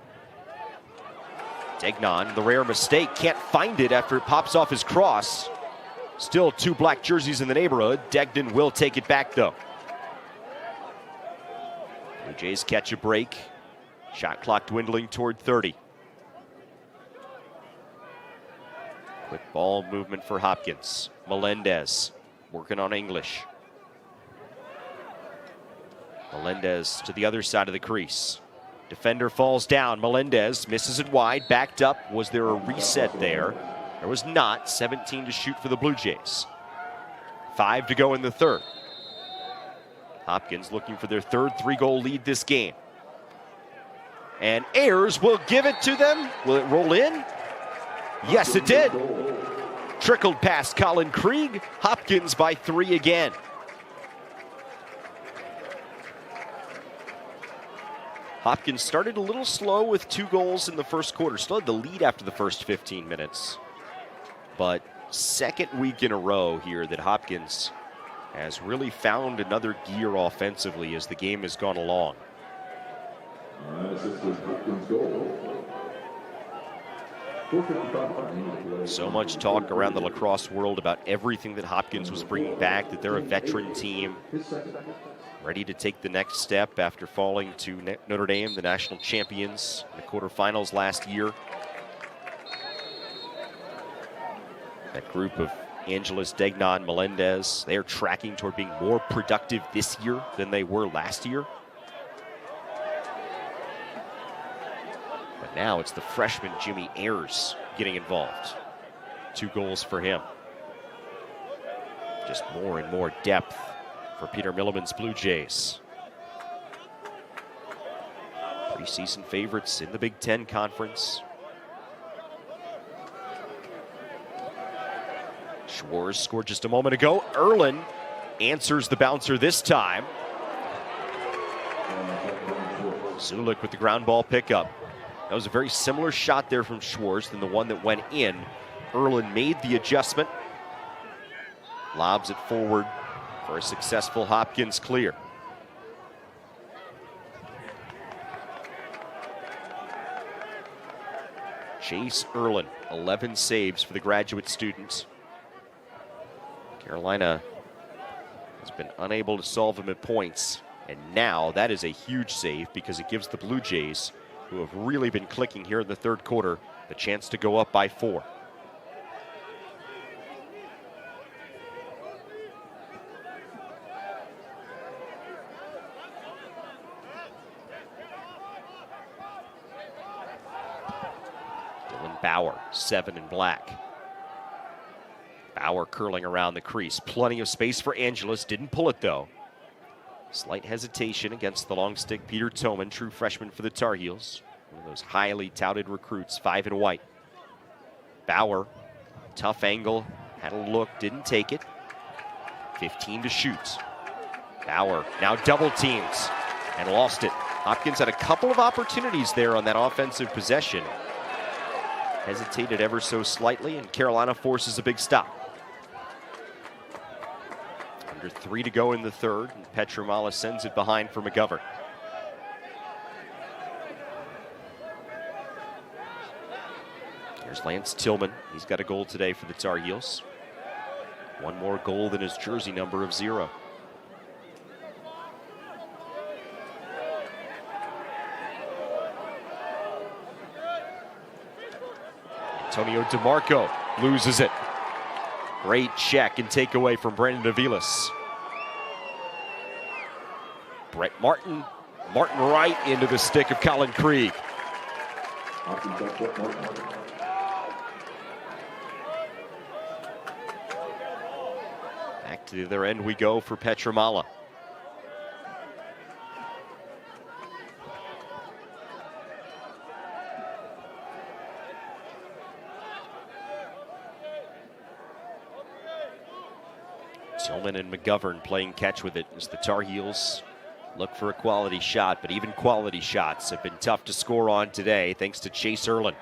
Degnan, the rare mistake, can't find it after it pops off his cross. Still 2 black jerseys in the neighborhood. Degnan will take it back though. Blue Jays catch a break. Shot clock dwindling toward 30. Quick ball movement for Hopkins. Melendez working on English. Melendez to the other side of the crease. Defender falls down. Melendez misses it wide, backed up. Was there a reset there? There was not. 17 to shoot for the Blue Jays. 5 to go in the third. Hopkins looking for their third 3-goal lead this game. And Ayers will give it to them. Will it roll in? Yes, it did. Trickled past Colin Krieg. Hopkins by 3 again. Hopkins started a little slow with 2 goals in the first quarter. Still had the lead after the first 15 minutes. But second week in a row here that Hopkins has really found another gear offensively as the game has gone along. So much talk around the lacrosse world about everything that Hopkins was bringing back, that they're a veteran team, ready to take the next step after falling to Notre Dame, the national champions, in the quarterfinals last year. That group of Angeles, Degnan, Melendez, they are tracking toward being more productive this year than they were last year. But now it's the freshman Jimmy Ayers getting involved. 2 goals for him. Just more and more depth for Peter Milliman's Blue Jays. Preseason favorites in the Big Ten Conference. Schwarz scored just a moment ago. Erlin answers the bouncer this time. Zulik with the ground ball pickup. That was a very similar shot there from Schwarz than the one that went in. Erlin made the adjustment. Lobs it forward for a successful Hopkins clear. Chase Erlin, 11 saves for the graduate students. Carolina has been unable to solve him at points, and now that is a huge save because it gives the Blue Jays, who have really been clicking here in the third quarter, the chance to go up by 4. Dylan Bauer, 7 in black. Bauer curling around the crease. Plenty of space for Angeles. Didn't pull it, though. Slight hesitation against the long stick Peter Toman, true freshman for the Tar Heels. One of those highly touted recruits, 5 in white. Bauer, tough angle, had a look, didn't take it. 15 to shoot. Bauer now double teams and lost it. Hopkins had a couple of opportunities there on that offensive possession. Hesitated ever so slightly, and Carolina forces a big stop. Under 3 to go in the third, and Petromala sends it behind for McGovern. Here's Lance Tillman. He's got a goal today for the Tar Heels. 1 more goal than his jersey number of 0. Antonio DeMarco loses it. Great check and takeaway from Brandon Aviles. Brett Martin right into the stick of Colin Krieg. Back to the other end we go for Petramala. Tillman and McGovern playing catch with it as the Tar Heels look for a quality shot, but even quality shots have been tough to score on today thanks to Chase Erlin.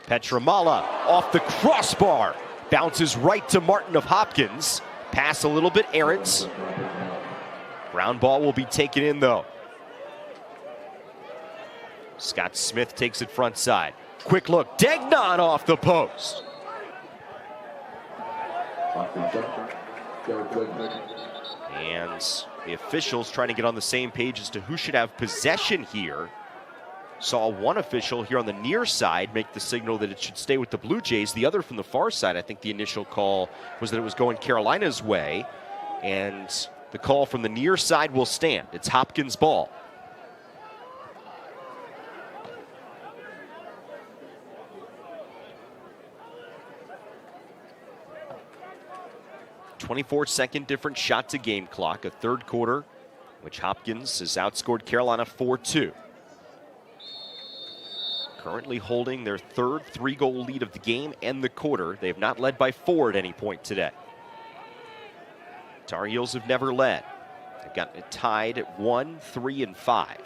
Petramala off the crossbar, bounces right to Martin of Hopkins. Pass a little bit errant. Ground ball will be taken in though. Scott Smith takes it front side. Quick look, Degnan off the post. And the officials trying to get on the same page as to who should have possession here. Saw one official here on the near side make the signal that it should stay with the Blue Jays. The other from the far side, I think the initial call was that it was going Carolina's way. And the call from the near side will stand. It's Hopkins' ball. .24-second different shot to game clock, a third quarter, which Hopkins has outscored Carolina 4-2. Currently holding their third 3-goal lead of the game and the quarter. They have not led by 4 at any point today. Tar Heels have never led. They've gotten it tied at 1, 3, and 5.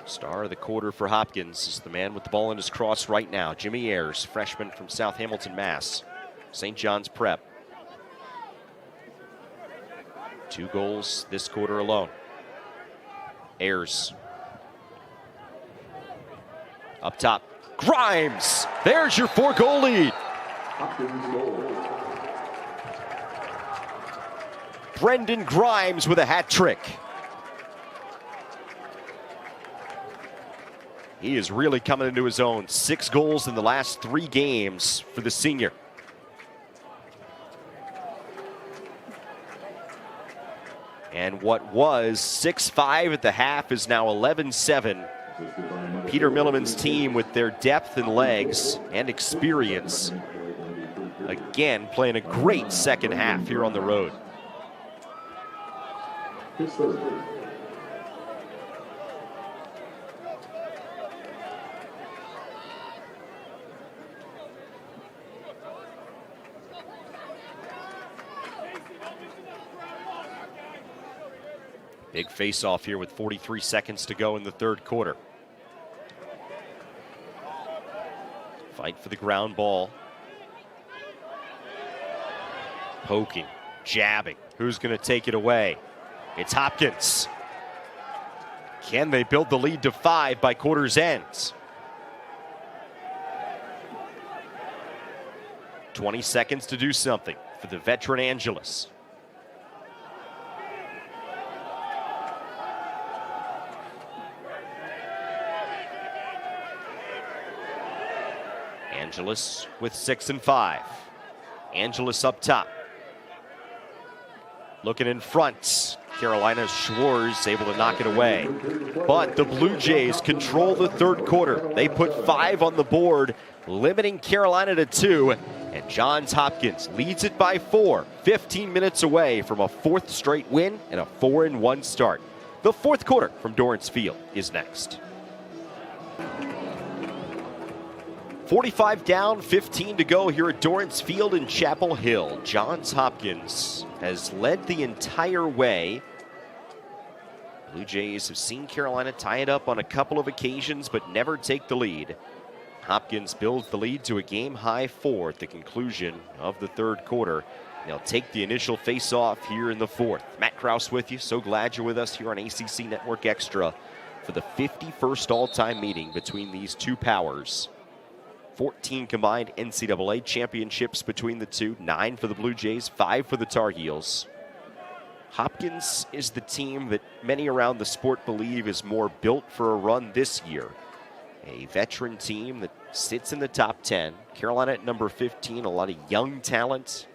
Star of the quarter for Hopkins is the man with the ball in his cross right now. Jimmy Ayers, freshman from South Hamilton, Mass. St. John's Prep. 2 goals this quarter alone. Ayers. Up top. Grimes! There's your 4-goal lead. Brendan Grimes with a hat trick. He is really coming into his own. 6 goals in the last 3 games for the senior. And what was 6-5 at the half is now 11-7. Peter Milliman's team with their depth and legs and experience. Again, playing a great second half here on the road. Big face-off here with 43 seconds to go in the third quarter. Fight for the ground ball. Poking, jabbing. Who's going to take it away? It's Hopkins. Can they build the lead to 5 by quarter's end? 20 seconds to do something for the veteran Angelus. Angelus with 6 and 5. Angelus up top. Looking in front. Carolina's Schwartz able to knock it away. But the Blue Jays control the third quarter. They put 5 on the board, limiting Carolina to 2. And Johns Hopkins leads it by 4. 15 minutes away from a 4th straight win and a 4-1 start. The fourth quarter from Dorrance Field is next. 45 down, 15 to go here at Dorrance Field in Chapel Hill. Johns Hopkins has led the entire way. Blue Jays have seen Carolina tie it up on a couple of occasions, but never take the lead. Hopkins builds the lead to a game-high 4 at the conclusion of the third quarter. They'll take the initial face-off here in the fourth. Matt Krause with you. So glad you're with us here on ACC Network Extra for the 51st all-time meeting between these two powers. 14 combined NCAA championships between the two, 9 for the Blue Jays, 5 for the Tar Heels. Hopkins is the team that many around the sport believe is more built for a run this year. A veteran team that sits in the top 10. Carolina at number 15, a lot of young talent.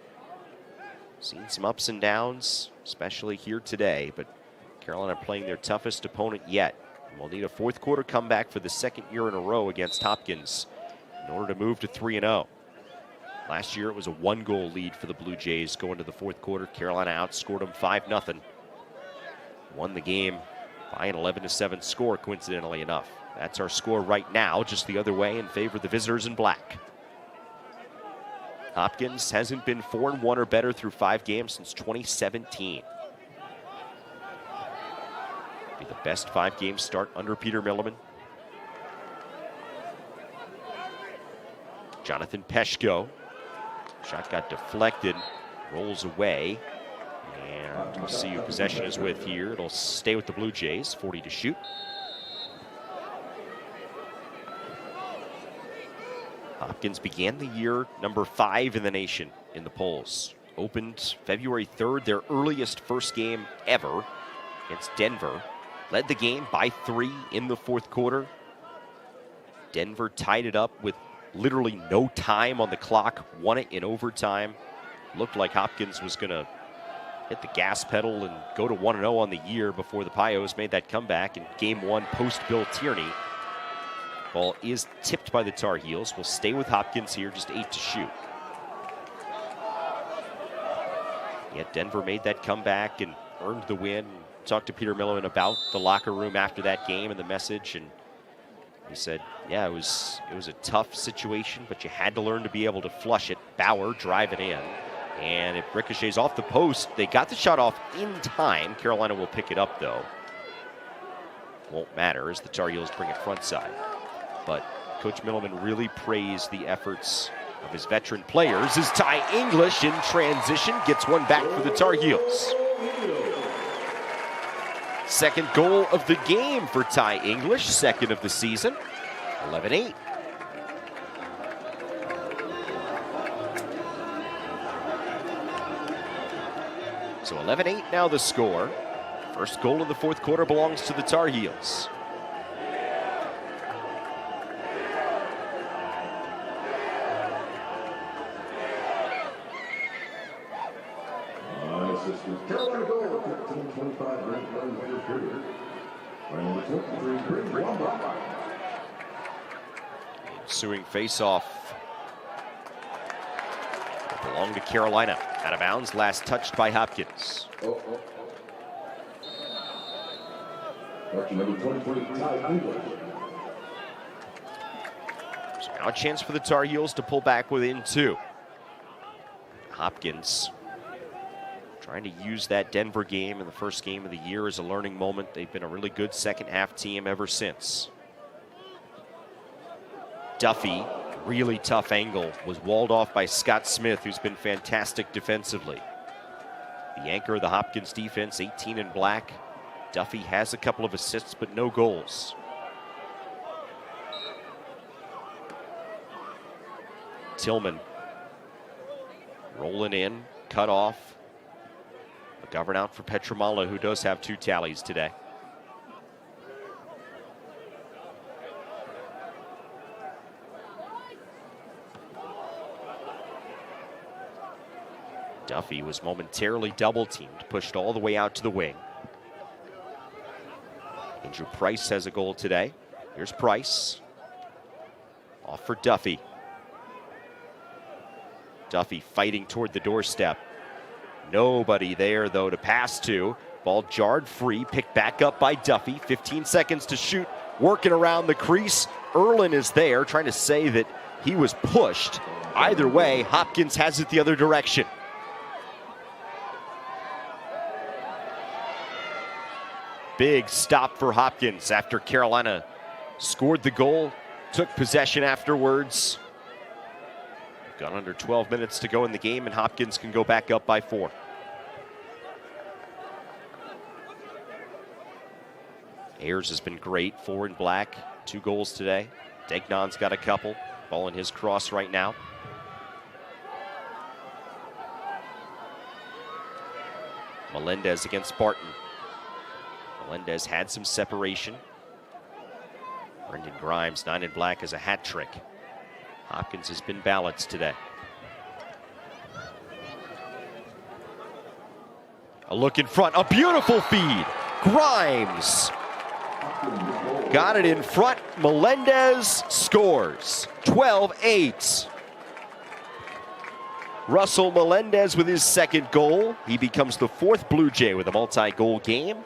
Seen some ups and downs, especially here today, but Carolina playing their toughest opponent yet. And will need a fourth quarter comeback for the second year in a row against Hopkins in order to move to 3-0. Last year it was a 1-goal lead for the Blue Jays going to the fourth quarter. Carolina outscored them 5-0. Won the game by an 11-7 score, coincidentally enough. That's our score right now, just the other way in favor of the visitors in black. Hopkins hasn't been 4-1 or better through 5 games since 2017. Be the best 5-game start under Peter Milliman. Jonathan Peshko. Shot got deflected, rolls away. And we'll see who possession is with here. It'll stay with the Blue Jays, 40 to shoot. Hopkins began the year number 5 in the nation in the polls. Opened February 3rd, their earliest first game ever against Denver. Led the game by 3 in the fourth quarter. Denver tied it up with literally no time on the clock, won it in overtime. Looked like Hopkins was going to hit the gas pedal and go to 1-0 on the year before the Pios made that comeback in game 1 post Bill Tierney. Ball is tipped by the Tar Heels. Will stay with Hopkins here, just 8 to shoot. Yet Denver made that comeback and earned the win. Talked to Peter Milliman about the locker room after that game and the message, and he said, yeah, it was a tough situation, but you had to learn to be able to flush it. Bauer drive it in, and it ricochets off the post. They got the shot off in time. Carolina will pick it up, though. Won't matter as the Tar Heels bring it front side. But Coach Milliman really praised the efforts of his veteran players as Ty English in transition gets one back for the Tar Heels. Second goal of the game for Ty English, second of the season, 11-8. So 11-8 now the score. First goal of the fourth quarter belongs to the Tar Heels. Carolina goal, 15-25, ranked in the first period. Number 23, brings one back. Ensuing face-off belonged to Carolina. Out of bounds, last touched by Hopkins. Number 23, Ty English. So now a chance for the Tar Heels to pull back within 2. Hopkins trying to use that Denver game in the first game of the year as a learning moment. They've been a really good second half team ever since. Duffy, really tough angle, was walled off by Scott Smith, who's been fantastic defensively. The anchor of the Hopkins defense, 18 in black. Duffy has a couple of assists, but no goals. Tillman rolling in, cut off. McGovern out for Petramala, who does have 2 tallies today. Duffy was momentarily double-teamed, pushed all the way out to the wing. Andrew Price has a goal today. Here's Price. Off for Duffy. Duffy fighting toward the doorstep. Nobody there, though, to pass to. Ball jarred free, picked back up by Duffy. 15 seconds to shoot, working around the crease. Erlin is there, trying to say that he was pushed. Either way, Hopkins has it the other direction. Big stop for Hopkins after Carolina scored the goal, took possession afterwards. Got under 12 minutes to go in the game, and Hopkins can go back up by 4. Ayers has been great, 4 in black, 2 goals today. Degnon's got a couple. Ball in his cross right now. Melendez against Barton. Melendez had some separation. Brendan Grimes, 9 in black, as a hat trick. Hopkins has been balanced today. A look in front, a beautiful feed. Grimes got it in front. Melendez scores. 12-8. Russell Melendez with his second goal. He becomes the 4th Blue Jay with a multi-goal game.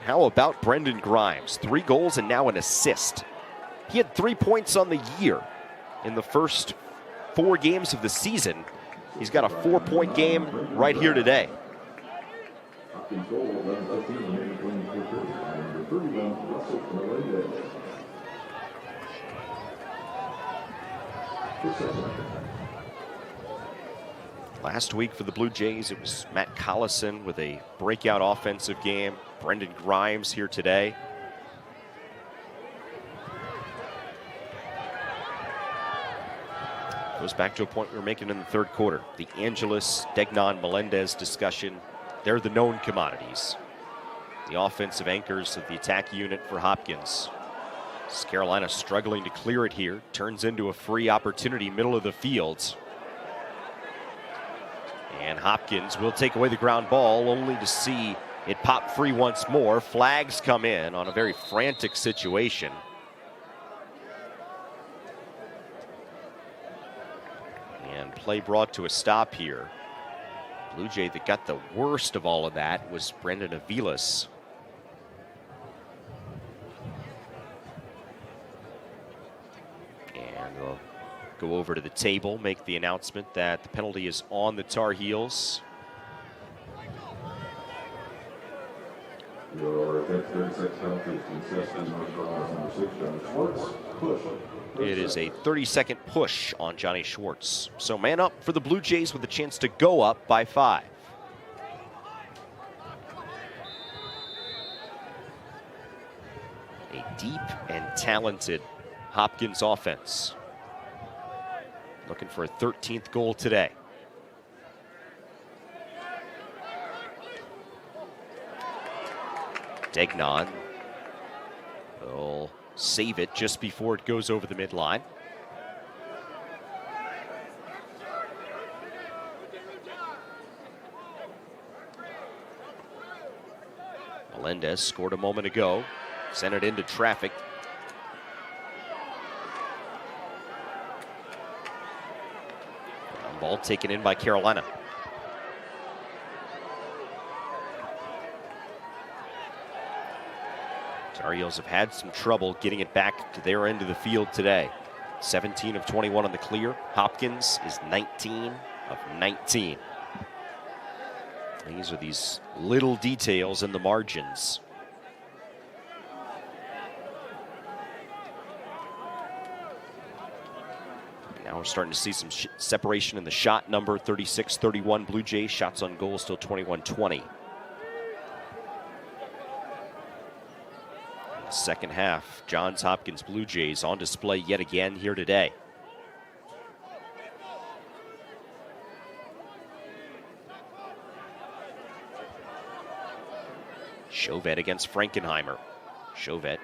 How about Brendan Grimes? 3 goals and now an assist. He had 3 points on the year in the first 4 games of the season. He's got a 4-point game right here today. Last week for the Blue Jays, it was Matt Collison with a breakout offensive game. Brendan Grimes here today. Goes back to a point we were making in the third quarter. The Angeles, Degnan, Melendez discussion. They're the known commodities. The offensive anchors of the attack unit for Hopkins. Carolina struggling to clear it here. Turns into a free opportunity, middle of the field. And Hopkins will take away the ground ball, only to see it pop free once more. Flags come in on a very frantic situation. And play brought to a stop here. Blue Jay that got the worst of all of that was Brendan Aviles. And we'll go over to the table, make the announcement that the penalty is on the Tar Heels. It is a 30-second push on Johnny Schwartz. So man up for the Blue Jays with a chance to go up by 5. A deep and talented Hopkins offense. Looking for a 13th goal today. Degnan will save it just before it goes over the midline. Melendez scored a moment ago, sent it into traffic. Ball taken in by Carolina. Tar Heels have had some trouble getting it back to their end of the field today. 17 of 21 on the clear. Hopkins is 19 of 19. These are these little details in the margins. Now we're starting to see some separation in the shot number. 36-31 Blue Jays. Shots on goal still 21-20. Second half, Johns Hopkins Blue Jays on display yet again here today. Chauvet against Frankenheimer. Chauvet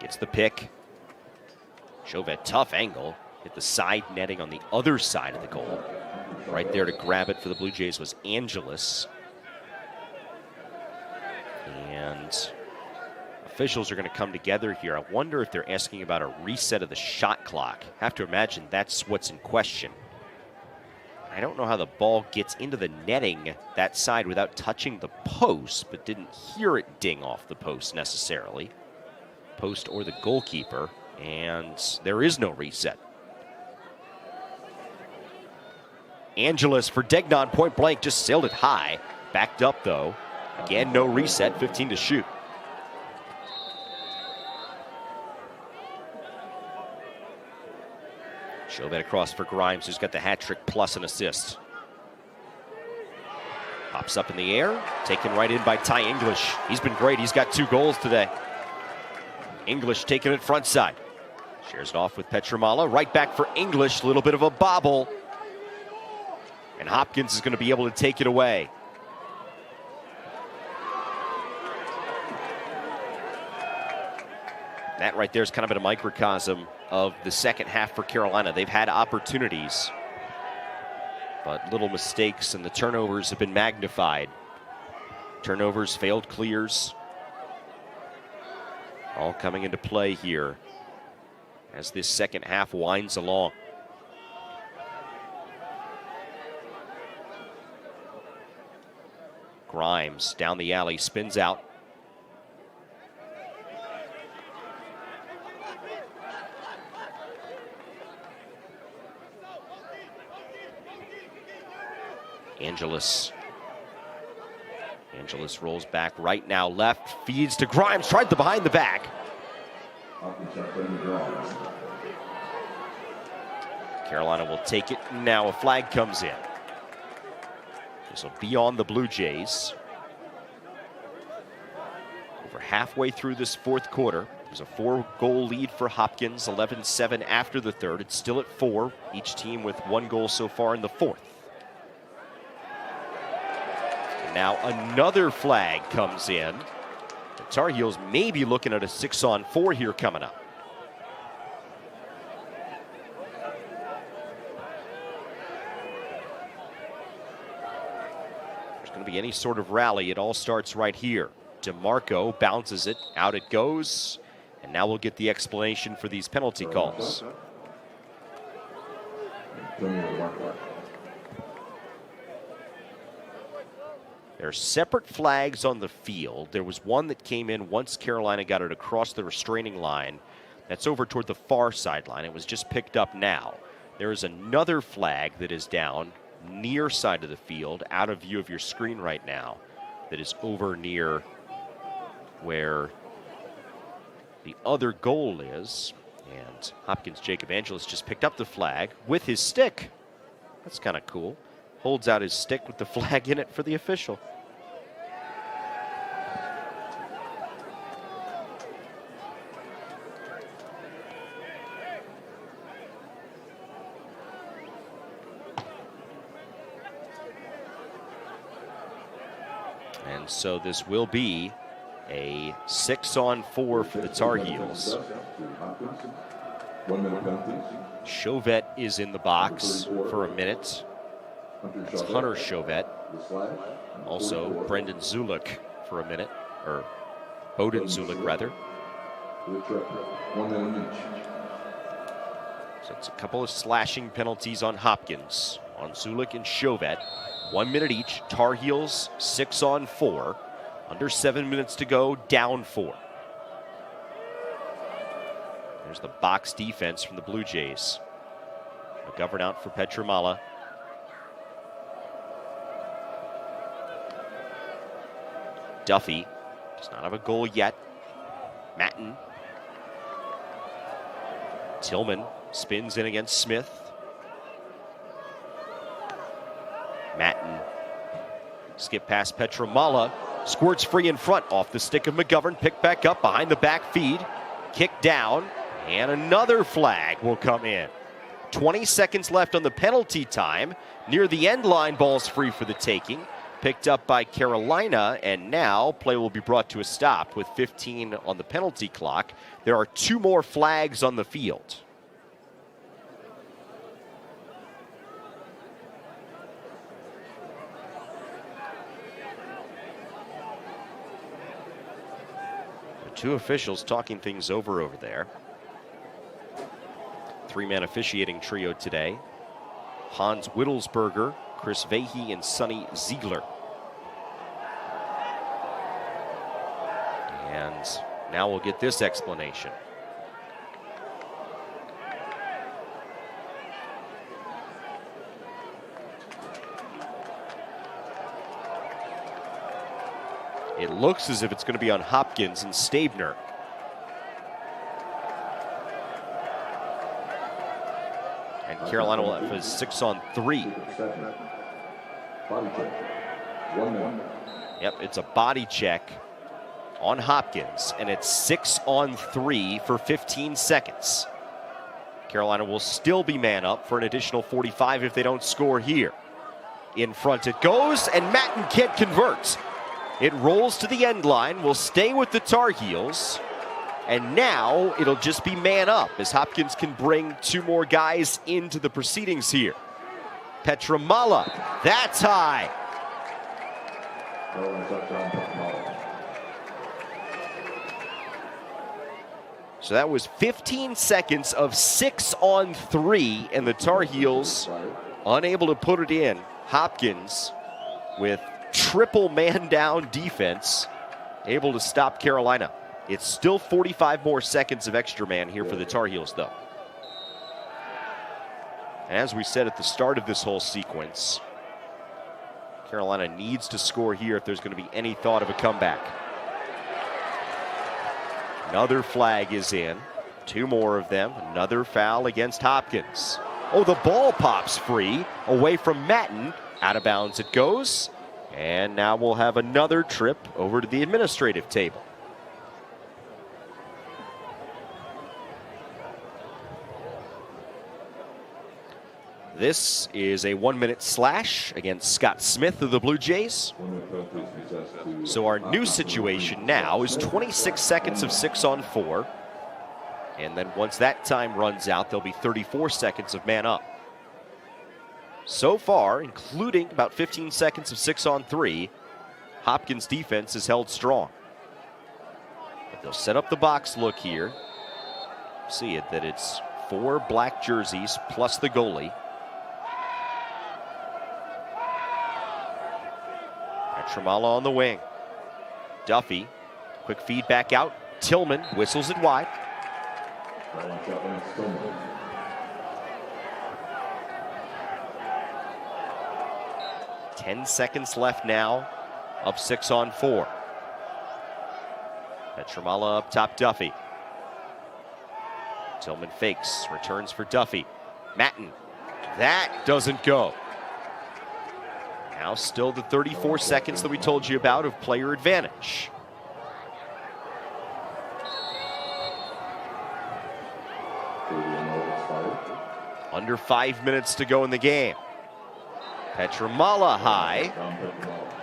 gets the pick. Chauvet, tough angle. Hit the side netting on the other side of the goal. Right there to grab it for the Blue Jays was Angeles. And officials are going to come together here. I wonder if they're asking about a reset of the shot clock. Have to imagine that's what's in question. I don't know how the ball gets into the netting that side without touching the post, but didn't hear it ding off the post necessarily. Post or the goalkeeper, and there is no reset. Angeles for Degnan, point blank, just sailed it high. Backed up though. Again, no reset, 15 to shoot. Chauvet across for Grimes, who's got the hat trick plus an assist. Pops up in the air, taken right in by Ty English. He's been great, he's got 2 goals today. English taking it front side. Shares it off with Petramala. Right back for English. A little bit of a bobble. And Hopkins is going to be able to take it away. That right there is kind of been a microcosm of the second half for Carolina. They've had opportunities, but little mistakes, and the turnovers have been magnified. Turnovers, failed clears, all coming into play here as this second half winds along. Grimes down the alley, spins out. Angeles rolls back right now, left, feeds to Grimes, tried the behind the back. Carolina will take it. Now a flag comes in. This will be on the Blue Jays. Over halfway through this fourth quarter. There's a 4-goal lead for Hopkins, 11-7 after the third. It's still at 4, each team with 1 goal so far in the fourth. And now another flag comes in. The Tar Heels may be looking at a 6-on-4 here coming up. Going to be any sort of rally, it all starts right here. DeMarco bounces it, out it goes, and now we'll get the explanation for these penalty calls. There are separate flags on the field. There was one that came in once Carolina got it across the restraining line. That's over toward the far sideline. It was just picked up now. There is another flag that is down near side of the field, out of view of your screen right now, that is over near where the other goal is. And Hopkins Jacob Angeles just picked up the flag with his stick. That's kind of cool. Holds out his stick with the flag in it for the official. And so this will be a 6-on-4 for the Tar Heels. Chauvette is in the box for a minute. That's Hunter Chauvette. Also Brendan Zulik for a minute, or Bowden Zulik rather. So it's a couple of slashing penalties on Hopkins, on Zulik and Chauvette. 1 minute each. Tar Heels 6-on-4. Under 7 minutes to go, down 4. There's the box defense from the Blue Jays. McGovern out for Petramala. Duffy does not have a goal yet. Matten. Tillman spins in against Smith. Matten. Skip past Petramala. Squirts free in front off the stick of McGovern. Picked back up behind the back feed. Kicked down. And another flag will come in. 20 seconds left on the penalty time. Near the end line, ball's free for the taking. Picked up by Carolina, and now play will be brought to a stop with 15 on the penalty clock. There are 2 more flags on the field. The 2 officials talking things over there. 3-man officiating trio today. Hans Wittelsberger, Chris Vahey, and Sonny Ziegler. And now we'll get this explanation. It looks as if it's going to be on Hopkins and Stabner. And Carolina will have a 6-on-3. Yep, it's a body check on Hopkins, and it's 6-on-3 for 15 seconds. Carolina will still be man up for an additional 45 if they don't score here. In front it goes, and Matten can't convert. It rolls to the end line, will stay with the Tar Heels, and now it'll just be man up as Hopkins can bring 2 more guys into the proceedings here. Petramala, that's high. So that was 15 seconds of 6-on-3, and the Tar Heels unable to put it in. Hopkins with triple man down defense, able to stop Carolina. It's still 45 more seconds of extra man here for the Tar Heels, though. And as we said at the start of this whole sequence, Carolina needs to score here if there's going to be any thought of a comeback. Another flag is in. 2 more of them. Another foul against Hopkins. Oh, the ball pops free away from Matten. Out of bounds it goes. And now we'll have another trip over to the administrative table. This is a 1-minute slash against Scott Smith of the Blue Jays. So our new situation now is 26 seconds of 6-on-4. And then once that time runs out, there'll be 34 seconds of man up. So far, including about 15 seconds of 6-on-3, Hopkins' defense is held strong. But they'll set up the box look here. See it that it's 4 black jerseys plus the goalie. Petramala on the wing. Duffy, quick feed back out. Tillman whistles it wide. 10 seconds left now, up 6-on-4. Petramala up top, Duffy. Tillman fakes, returns for Duffy. Matten, that doesn't go. Now still the 34 seconds that we told you about of player advantage. Under 5 minutes to go in the game. Petramala high.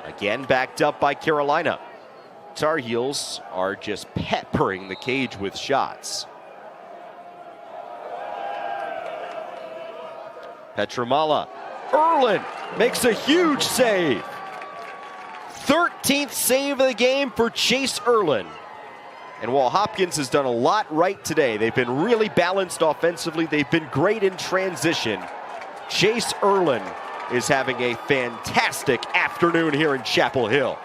Again backed up by Carolina. Tar Heels are just peppering the cage with shots. Petramala. Erlin makes a huge save. 13th save of the game for Chase Erlin. And while Hopkins has done a lot right today, they've been really balanced offensively. They've been great in transition. Chase Erlin is having a fantastic afternoon here in Chapel Hill.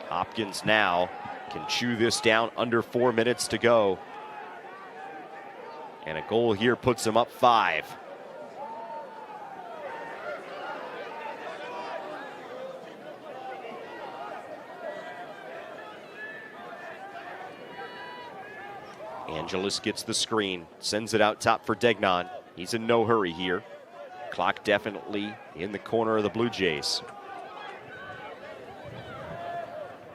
Hopkins now can chew this down, under 4 minutes to go. And a goal here puts him up 5. Angeles gets the screen, sends it out top for Degnan. He's in no hurry here. Clock definitely in the corner of the Blue Jays.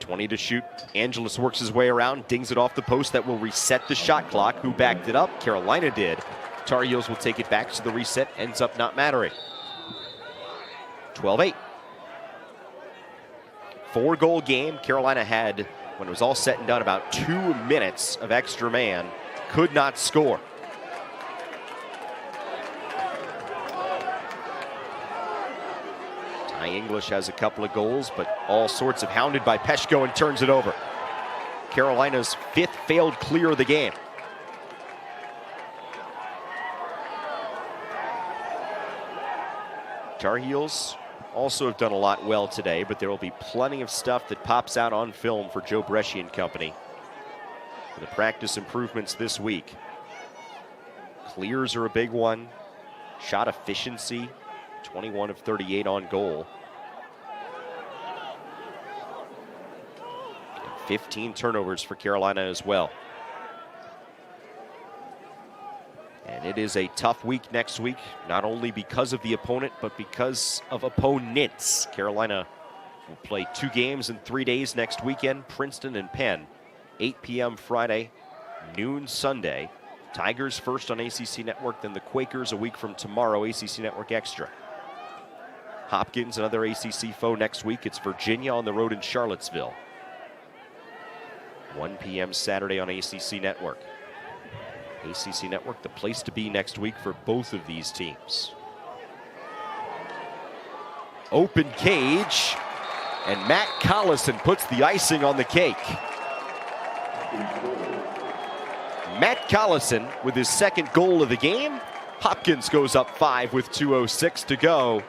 20 to shoot. Angeles works his way around, dings it off the post. That will reset the shot clock. Who backed it up? Carolina did. Tar Heels will take it back, so the reset ends up not mattering. 12-8. 4-goal game. Carolina had, when it was all said and done, about 2 minutes of extra man. Could not score. English has a couple of goals, but all sorts of hounded by Peshko and turns it over. Carolina's 5th failed clear of the game. Tar Heels also have done a lot well today, but there will be plenty of stuff that pops out on film for Joe Bresci and company for the practice improvements this week. Clears are a big one. Shot efficiency, 21 of 38 on goal. 15 turnovers for Carolina as well. And And it is a tough week next week, not only because of the opponent, but because of opponents. Carolina will play 2 games in 3 days next weekend, Princeton and Penn, 8 p.m. Friday, noon Sunday. Tigers first on ACC Network, then the Quakers a week from tomorrow, ACC Network Extra. Hopkins, another ACC foe next week. It's Virginia on the road in Charlottesville. 1 p.m. Saturday on ACC Network. ACC Network, the place to be next week for both of these teams. Open cage, and Matt Collison puts the icing on the cake. Matt Collison with his second goal of the game. Hopkins goes up 5 with 2:06 to go.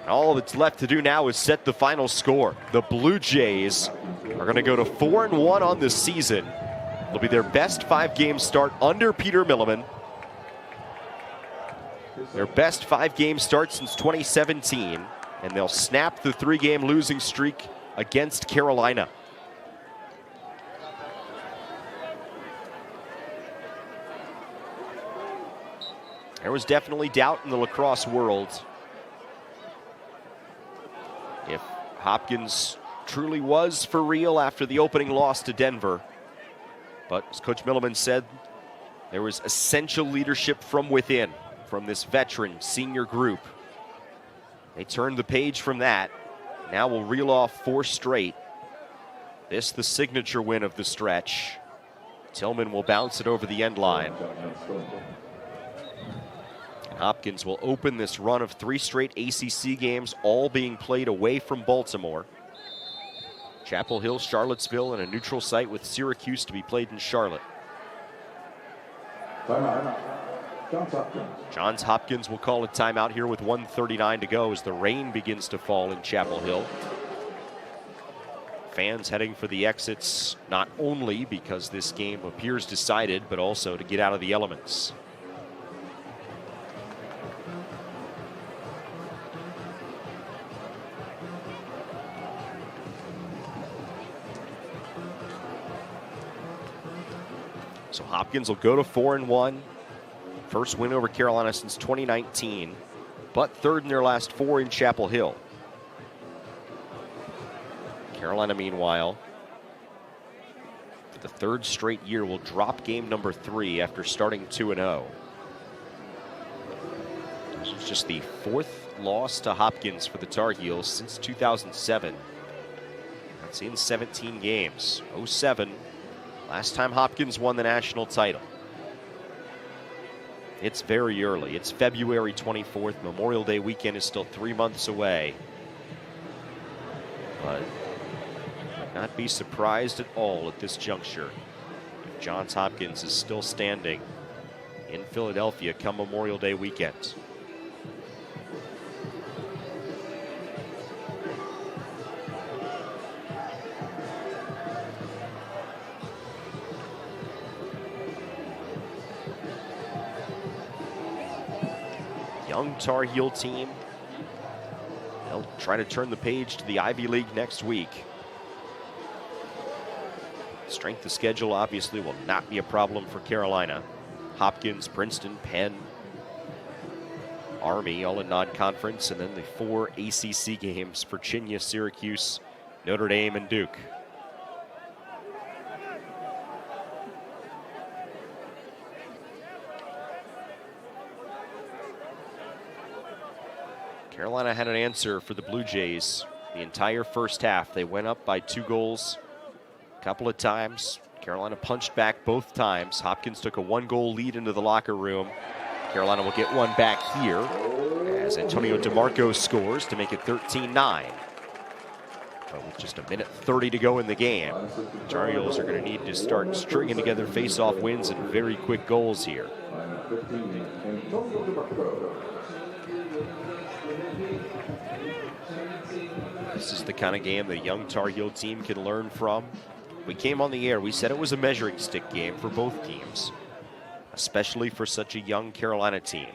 And all that's left to do now is set the final score. The Blue Jays are going to go to 4-1 on the season. It'll be their best 5-game start under Peter Milliman. Their best 5-game start since 2017, and they'll snap the 3-game losing streak against Carolina. There was definitely doubt in the lacrosse world if Hopkins truly was for real after the opening loss to Denver. But as Coach Milliman said, there was essential leadership from within, from this veteran senior group. They turned the page from that. Now we'll reel off 4 straight. This the signature win of the stretch. Tillman will bounce it over the end line. Hopkins will open this run of 3 straight ACC games, all being played away from Baltimore. Chapel Hill, Charlottesville, and a neutral site with Syracuse to be played in Charlotte. Johns Hopkins will call a timeout here with 1:39 to go as the rain begins to fall in Chapel Hill. Fans heading for the exits, not only because this game appears decided, but also to get out of the elements. So Hopkins will go to 4-1. First win over Carolina since 2019, but 3rd in their last 4 in Chapel Hill. Carolina, meanwhile, for the 3rd straight year, will drop game number 3 after starting 2-0. This was just the 4th loss to Hopkins for the Tar Heels since 2007. That's in 17 games. 07. Last time Hopkins won the national title. It's very early. It's February 24th. Memorial Day weekend is still 3 months away. But I'd not be surprised at all at this juncture if Johns Hopkins is still standing in Philadelphia come Memorial Day weekend. Young Tar Heel team. They'll try to turn the page to the Ivy League next week. Strength of schedule obviously will not be a problem for Carolina. Hopkins, Princeton, Penn, Army all in non-conference, and then the 4 ACC games, Virginia, Syracuse, Notre Dame, and Duke. Carolina had an answer for the Blue Jays the entire first half. They went up by 2 goals a couple of times. Carolina punched back both times. Hopkins took a 1-goal lead into the locker room. Carolina will get one back here as Antonio DeMarco scores to make it 13-9. But with just 1:30 to go in the game, the Tar Heels are going to need to start stringing together face-off wins and very quick goals here. This is the kind of game the young Tar Heel team can learn from. We came on the air, we said it was a measuring stick game for both teams, especially for such a young Carolina team.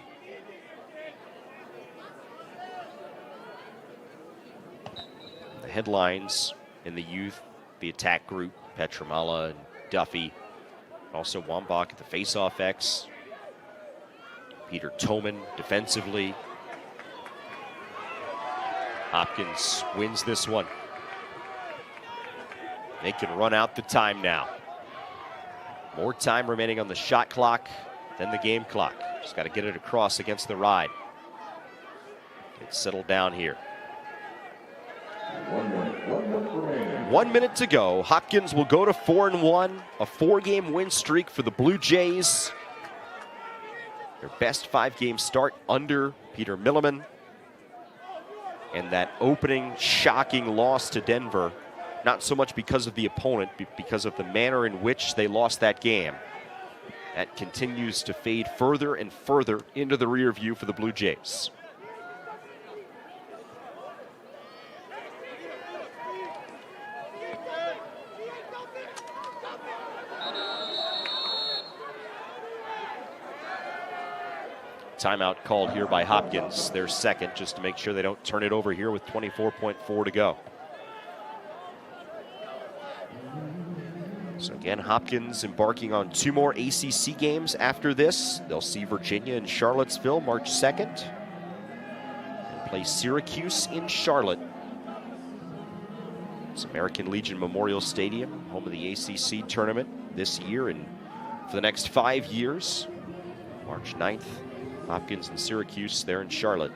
The headlines in the youth, the attack group, Petramala and Duffy, Also Wambach at the faceoff X. Peter Toman defensively. Hopkins wins this one. They can run out the time now. More time remaining on the shot clock than the game clock. Just got to get it across against the ride. It's settled down here. 1 minute to go. Hopkins will go to 4-1. A 4-game win streak for the Blue Jays. Their best 5-game start under Peter Milliman. And that opening shocking loss to Denver, not so much because of the opponent, but because of the manner in which they lost that game. That continues to fade further and further into the rear view for the Blue Jays. Timeout called here by Hopkins, their second, just to make sure they don't turn it over here with 24.4 to go. So again, Hopkins embarking on 2 more ACC games after this. They'll see Virginia and Charlottesville March 2nd. And play Syracuse in Charlotte. It's American Legion Memorial Stadium, home of the ACC tournament this year and for the next 5 years. March 9th. Hopkins and Syracuse there in Charlotte.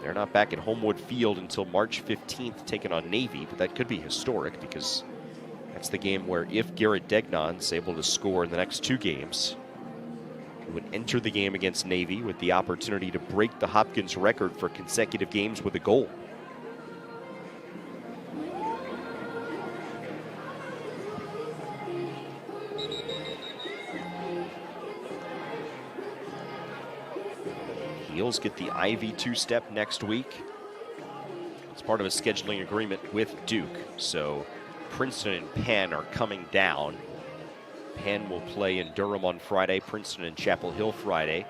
They're not back at Homewood Field until March 15th, taking on Navy, but that could be historic because that's the game where if Garrett Degnon's able to score in the next 2 games, he would enter the game against Navy with the opportunity to break the Hopkins record for consecutive games with a goal. Heels get the Ivy 2-step next week. It's part of a scheduling agreement with Duke. So Princeton and Penn are coming down. Penn will play in Durham on Friday, Princeton and Chapel Hill Friday.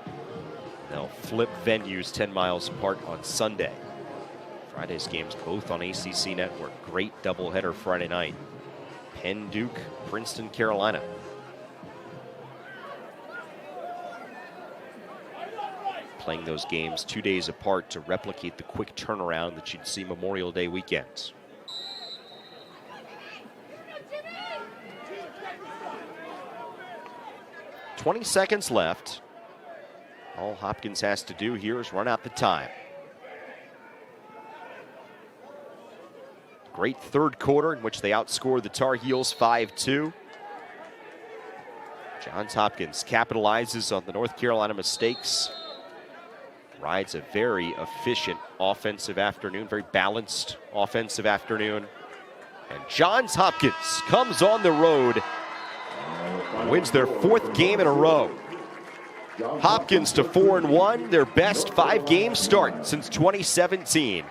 They'll flip venues 10 miles apart on Sunday. Friday's games both on ACC Network. Great doubleheader Friday night. Penn, Duke, Princeton, Carolina. Playing those games 2 days apart to replicate the quick turnaround that you'd see Memorial Day weekends. "20 seconds left. All Hopkins has to do here is run out the time. Great third quarter in which they outscored the Tar Heels 5-2. Johns Hopkins capitalizes on the North Carolina mistakes. Rides a very efficient offensive afternoon, very balanced offensive afternoon. And Johns Hopkins comes on the road, wins their 4th game in a row. Hopkins to 4-1, their best 5-game start since 2017.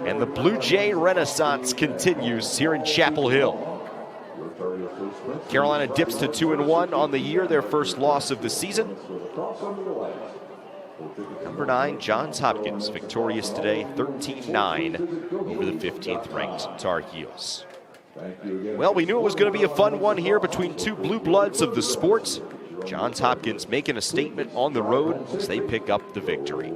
And the Blue Jay renaissance continues here in Chapel Hill. Carolina dips to 2-1 on the year, their first loss of the season. Number 9, Johns Hopkins, victorious today, 13-9 over the 15th-ranked Tar Heels. Well, we knew it was going to be a fun one here between 2 blue bloods of the sport. Johns Hopkins making a statement on the road as they pick up the victory.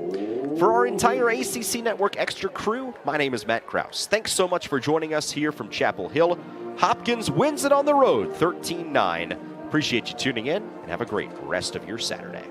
For our entire ACC Network Extra crew, my name is Matt Krause. Thanks so much for joining us here from Chapel Hill. Hopkins wins it on the road, 13-9. Appreciate you tuning in, and have a great rest of your Saturday.